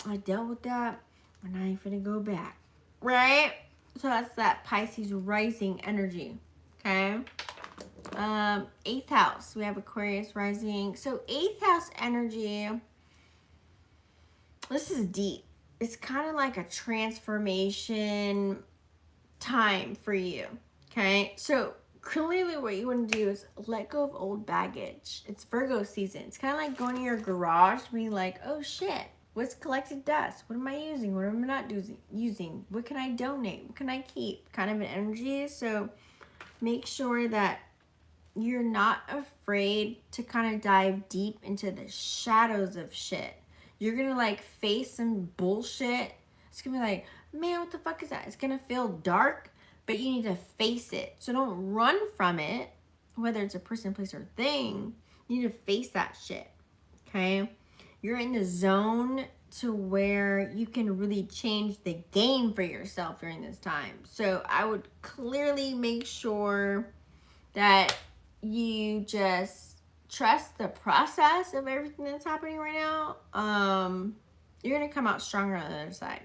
I dealt with that, and I ain't finna go back. Right? So that's that Pisces rising energy. Okay. 8th house. We have Aquarius rising. So 8th house energy. This is deep. It's kind of like a transformation time for you. Okay. So clearly what you want to do is let go of old baggage. It's Virgo season. It's kind of like going to your garage being like, oh shit. What's collected dust? What am I using? What am I not using? What can I donate? What can I keep? Kind of an energy. So make sure that you're not afraid to kind of dive deep into the shadows of shit. You're going to like face some bullshit. It's going to be like, man, what the fuck is that? It's going to feel dark, but you need to face it. So don't run from it, whether it's a person, place, or thing. You need to face that shit. Okay? You're in the zone to where you can really change the game for yourself during this time. So I would clearly make sure that you just trust the process of everything that's happening right now. You're gonna come out stronger on the other side.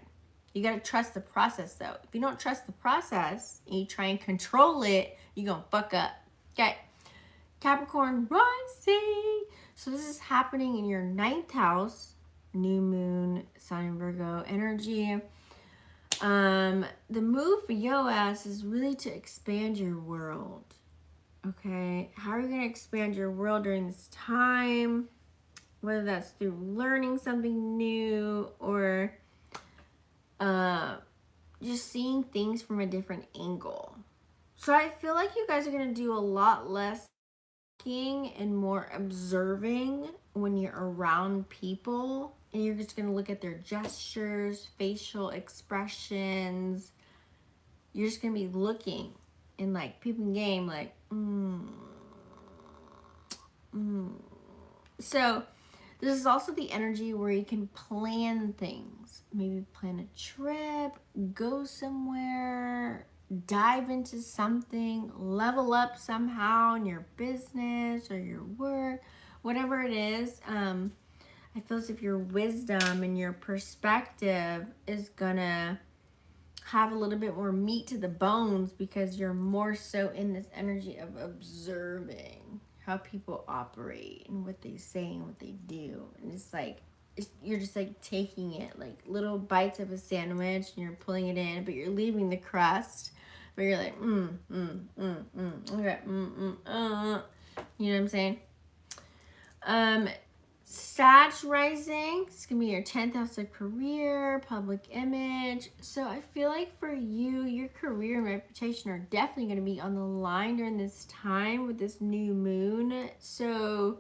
You gotta trust the process though. If you don't trust the process and you try and control it, you're gonna fuck up. Okay. Capricorn rising. So this is happening in your 9th house, new moon, Sun in Virgo energy. The move for your ass is really to expand your world. Okay, how are you going to expand your world during this time? Whether that's through learning something new or just seeing things from a different angle. So I feel like you guys are going to do a lot less thinking and more observing when you're around people. And you're just going to look at their gestures, facial expressions. You're just going to be looking and like peeping game like, So this is also the energy where you can plan things. Maybe plan a trip, go somewhere, dive into something, level up somehow in your business or your work, whatever it is. I feel as if your wisdom and your perspective is gonna have a little bit more meat to the bones because you're more so in this energy of observing how people operate and what they say and what they do. And it's like, you're just like taking it like little bites of a sandwich and you're pulling it in, but you're leaving the crust. But you're like, okay, you know what I'm saying? Sag rising, it's going to be your 10th house of career, public image. So I feel like for you, your career and reputation are definitely going to be on the line during this time with this new moon. So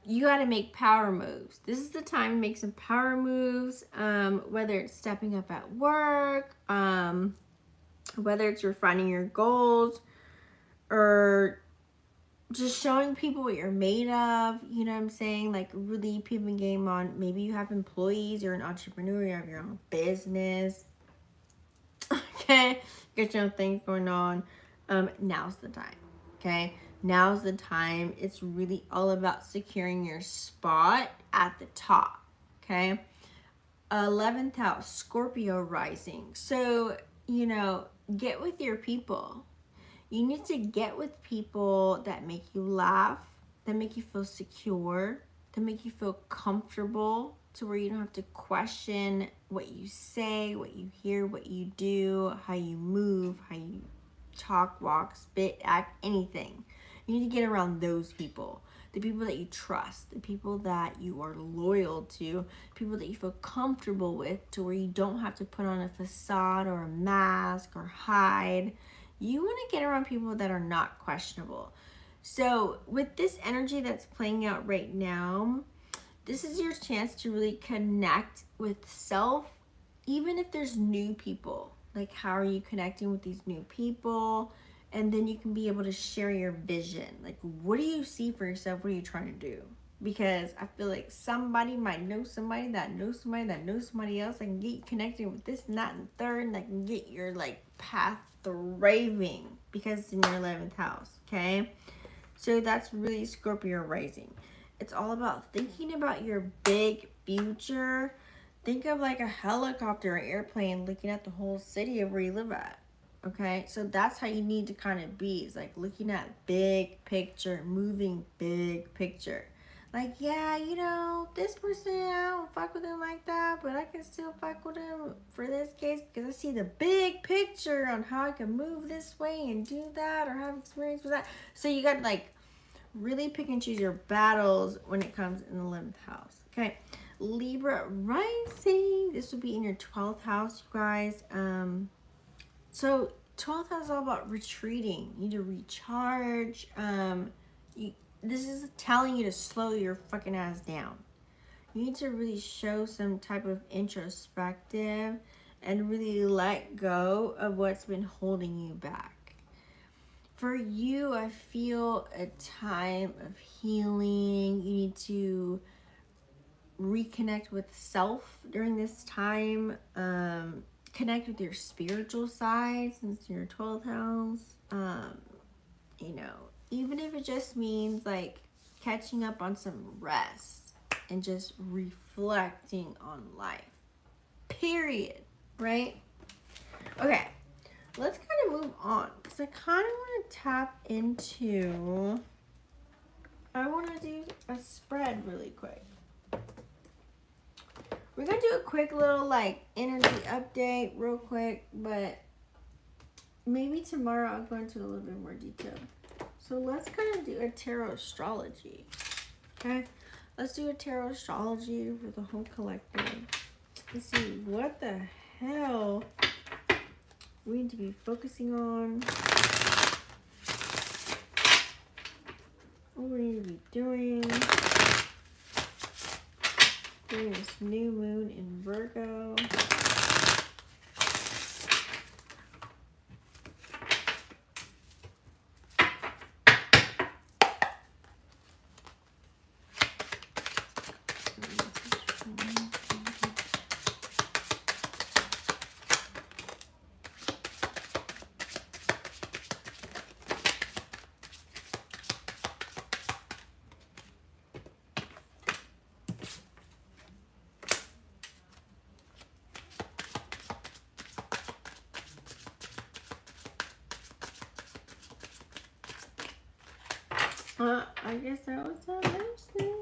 you got to make power moves. This is the time to make some power moves, whether it's stepping up at work, whether it's refining your goals, or just showing people what you're made of, you know what I'm saying? Like really peeping game on, maybe you have employees, you're an entrepreneur, you have your own business. Okay, get your own things going on. Now's the time. Okay, now's the time. It's really all about securing your spot at the top. Okay, 11th house, Scorpio rising. So, you know, get with your people. You need to get with people that make you laugh, that make you feel secure, that make you feel comfortable to where you don't have to question what you say, what you hear, what you do, how you move, how you talk, walk, spit, act, anything. You need to get around those people. The people that you trust, the people that you are loyal to, people that you feel comfortable with to where you don't have to put on a facade or a mask or hide. You want to get around people that are not questionable. So with this energy that's playing out right now, this is your chance to really connect with self, even if there's new people. Like, how are you connecting with these new people? And then you can be able to share your vision. Like, what do you see for yourself? What are you trying to do? Because I feel like somebody might know somebody that knows somebody that knows somebody else that can get you connected with this and that and third, and that can get your like path thriving because it's in your 11th house. Okay, so that's really Scorpio rising. It's all about thinking about your big future. Think of like a helicopter or airplane looking at the whole city of where you live at. Okay, so that's how you need to kind of be. It's like looking at big picture, moving big picture. Like, yeah, you know, this person, I don't fuck with him like that, but I can still fuck with him for this case because I see the big picture on how I can move this way and do that or have experience with that. So you got to like really pick and choose your battles when it comes in the 11th house. Okay, Libra rising. This will be in your 12th house, you guys. So 12th house is all about retreating. You need to recharge. This is telling you to slow your fucking ass down. You need to really show some type of introspective and really let go of what's been holding you back. For you, I feel a time of healing. You need to reconnect with self during this time. Connect with your spiritual side since you're 12th house. You know, even if it just means like catching up on some rest and just reflecting on life. Period. Right? Okay. Let's kind of move on because I kind of want to tap into. I want to do a spread really quick. We're going to do a quick little like energy update real quick, but maybe tomorrow I'll go into a little bit more detail. So let's kind of do a tarot astrology. Okay? Let's do a tarot astrology for the whole collective. Let's see what the hell we need to be focusing on. What we need to be doing during this new moon in Virgo. I guess that was a message.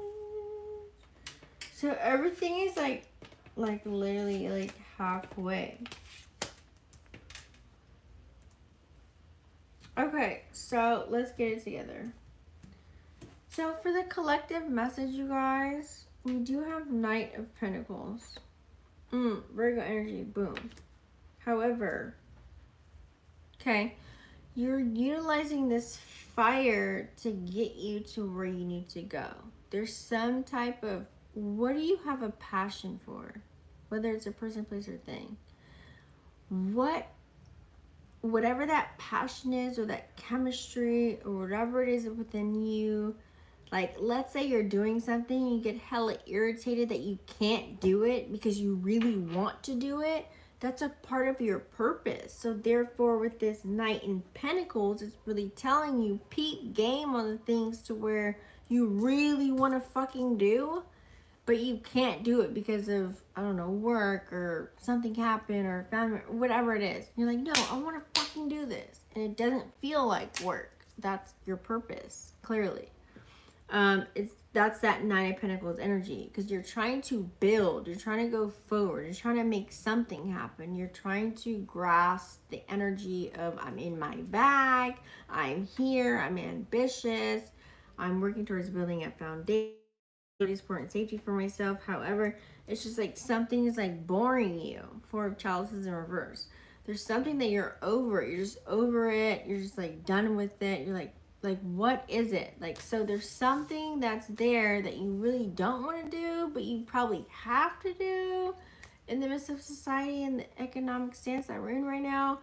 So everything is like literally like halfway. Okay, so let's get it together. So for the collective message, you guys, we do have Knight of Pentacles. Virgo energy, boom. However, okay, you're utilizing this fire to get you to where you need to go. There's some type of, what do you have a passion for? Whether it's a person, place, or thing. Whatever that passion is, or that chemistry, or whatever it is within you, like let's say you're doing something, you get hella irritated that you can't do it because you really want to do it. That's a part of your purpose. So therefore, with this Knight in Pentacles, it's really telling you, peep game on the things to where you really want to fucking do, but you can't do it because of, I don't know, work or something happened or family, whatever it is. You're like, no, I want to fucking do this. And it doesn't feel like work. That's your purpose, clearly. That's that Nine of Pentacles energy, because you're trying to build, you're trying to go forward, you're trying to make something happen, you're trying to grasp the energy of, I'm in my bag, I'm here, I'm ambitious, I'm working towards building a foundation, support and safety for myself. However, it's just like something is like boring you. Four of Chalices in reverse. There's something that you're over, you're just over it, you're just like done with it, you're like what is it? Like, so there's something that's there that you really don't want to do, but you probably have to do in the midst of society and the economic stance that we're in right now.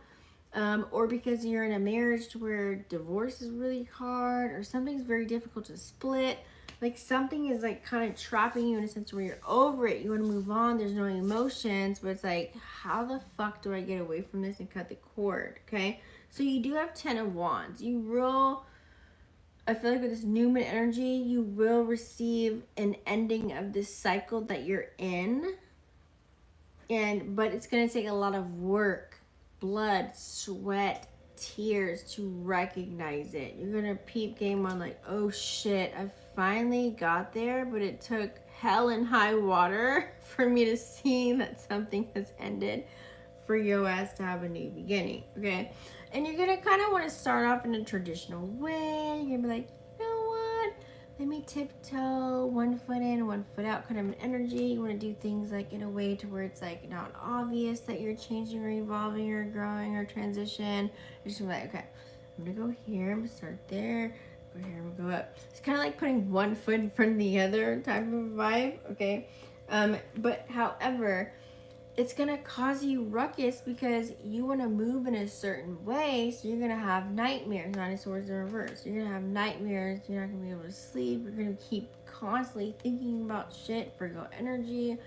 Or because you're in a marriage where divorce is really hard, or something's very difficult to split. Like something is like kind of trapping you in a sense where you're over it. You want to move on. There's no emotions, but it's like, how the fuck do I get away from this and cut the cord? Okay. So you do have 10 of Wands. I feel like with this new moon energy, you will receive an ending of this cycle that you're in. But it's going to take a lot of work, blood, sweat, tears to recognize it. You're going to peep game on like, oh shit, I finally got there, but it took hell and high water for me to see that something has ended for your ass to have a new beginning, okay? And you're gonna kind of want to start off in a traditional way. You're gonna be like, you know what? Let me tiptoe, 1 foot in, 1 foot out kind of an energy. You want to do things like in a way to where it's like not obvious that you're changing or evolving or growing or transition. You're just gonna be like, okay, I'm gonna go here, I'm gonna start there, go here, I'm gonna go up. It's kind of like putting 1 foot in front of the other type of vibe, okay? But however, it's gonna cause you ruckus because you want to move in a certain way, so you're gonna have nightmares. Nine of Swords in reverse. You're gonna have nightmares. You're not gonna be able to sleep. You're gonna keep constantly thinking about shit. Virgo energy.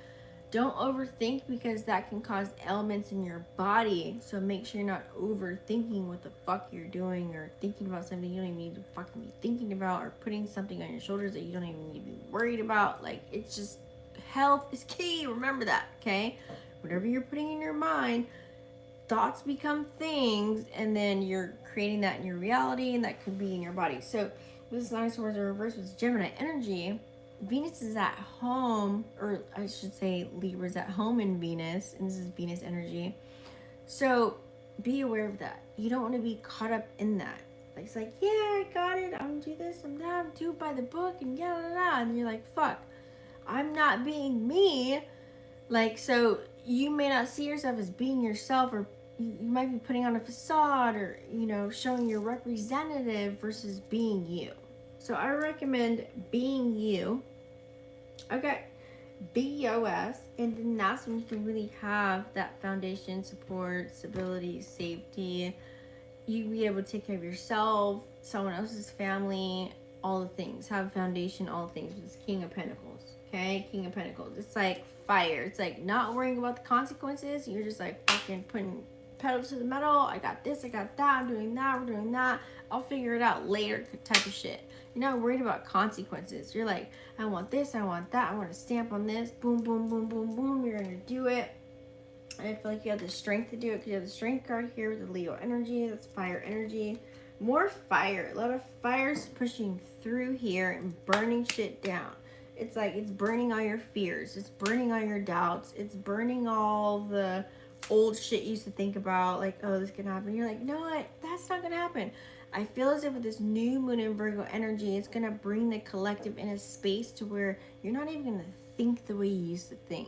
Don't overthink, because that can cause ailments in your body. So make sure you're not overthinking what the fuck you're doing, or thinking about something you don't even need to fucking be thinking about, or putting something on your shoulders that you don't even need to be worried about. Like, it's just, health is key. Remember that, okay? Whatever you're putting in your mind, thoughts become things, and then you're creating that in your reality, and that could be in your body. So this Nine of Swords in reverse with Gemini energy. Venus is at home, or I should say Libra's at home in Venus, and this is Venus energy. So be aware of that. You don't want to be caught up in that. Like, it's like, yeah, I got it. I'm gonna do this. I'm that. I'm do it by the book, and yeah, and you're like, fuck, I'm not being me. Like, so you may not see yourself as being yourself, or you might be putting on a facade, or, you know, showing your representative versus being you. So I recommend being you. Okay. BOS, and then that's when you can really have that foundation, support, stability, safety. You can be able to take care of yourself, someone else's family, all the things. Have a foundation, all the things. It's King of Pentacles. Okay? King of Pentacles. It's like fire. It's like not worrying about the consequences. You're just like fucking putting pedal to the metal. I got this, I got that, I'm doing that, we're doing that. I'll figure it out later type of shit. You're not worried about consequences. You're like, I want this, I want that, I want to stamp on this. Boom, boom, boom, boom, boom. You're going to do it. And I feel like you have the strength to do it, because you have the strength card here with the Leo energy. That's fire energy. More fire. A lot of fire's pushing through here and burning shit down. It's like it's burning all your fears. It's burning all your doubts. It's burning all the old shit you used to think about. Like, oh, this can happen. You're like, no, what? That's not going to happen. I feel as if with this new moon in Virgo energy, it's going to bring the collective in a space to where you're not even going to think the way you used to think.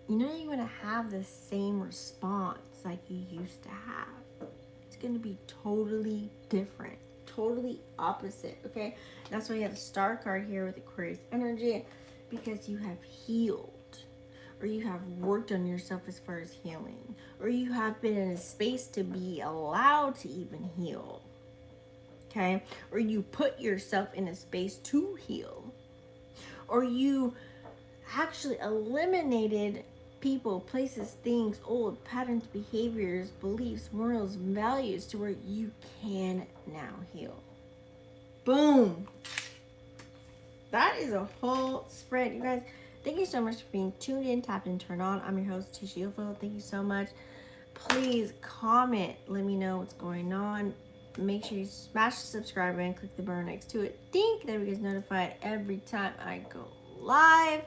You're not even going to have the same response like you used to have. It's going to be totally different, totally opposite, okay? That's why you have the Star card here with Aquarius energy, because you have healed, or you have worked on yourself as far as healing, or you have been in a space to be allowed to even heal. Okay, or you put yourself in a space to heal, or you actually eliminated people, places, things, old patterns, behaviors, beliefs, morals, values, to where you can now heal. Boom. That is a whole spread, you guys. Thank you so much for being tuned in, tapped in, turned on. I'm your host, Tishiofo. Thank you so much. Please comment. Let me know what's going on. Make sure you smash the subscribe button, click the button next to it. Ding! That way you guys notified every time I go live.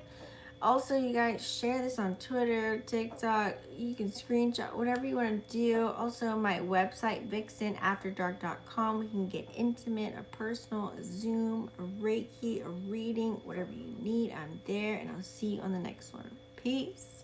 Also, you guys share this on Twitter, TikTok. You can screenshot, whatever you want to do. Also, my website, vixenafterdark.com. We can get intimate, a personal, a Zoom, a Reiki, a reading, whatever you need. I'm there, and I'll see you on the next one. Peace.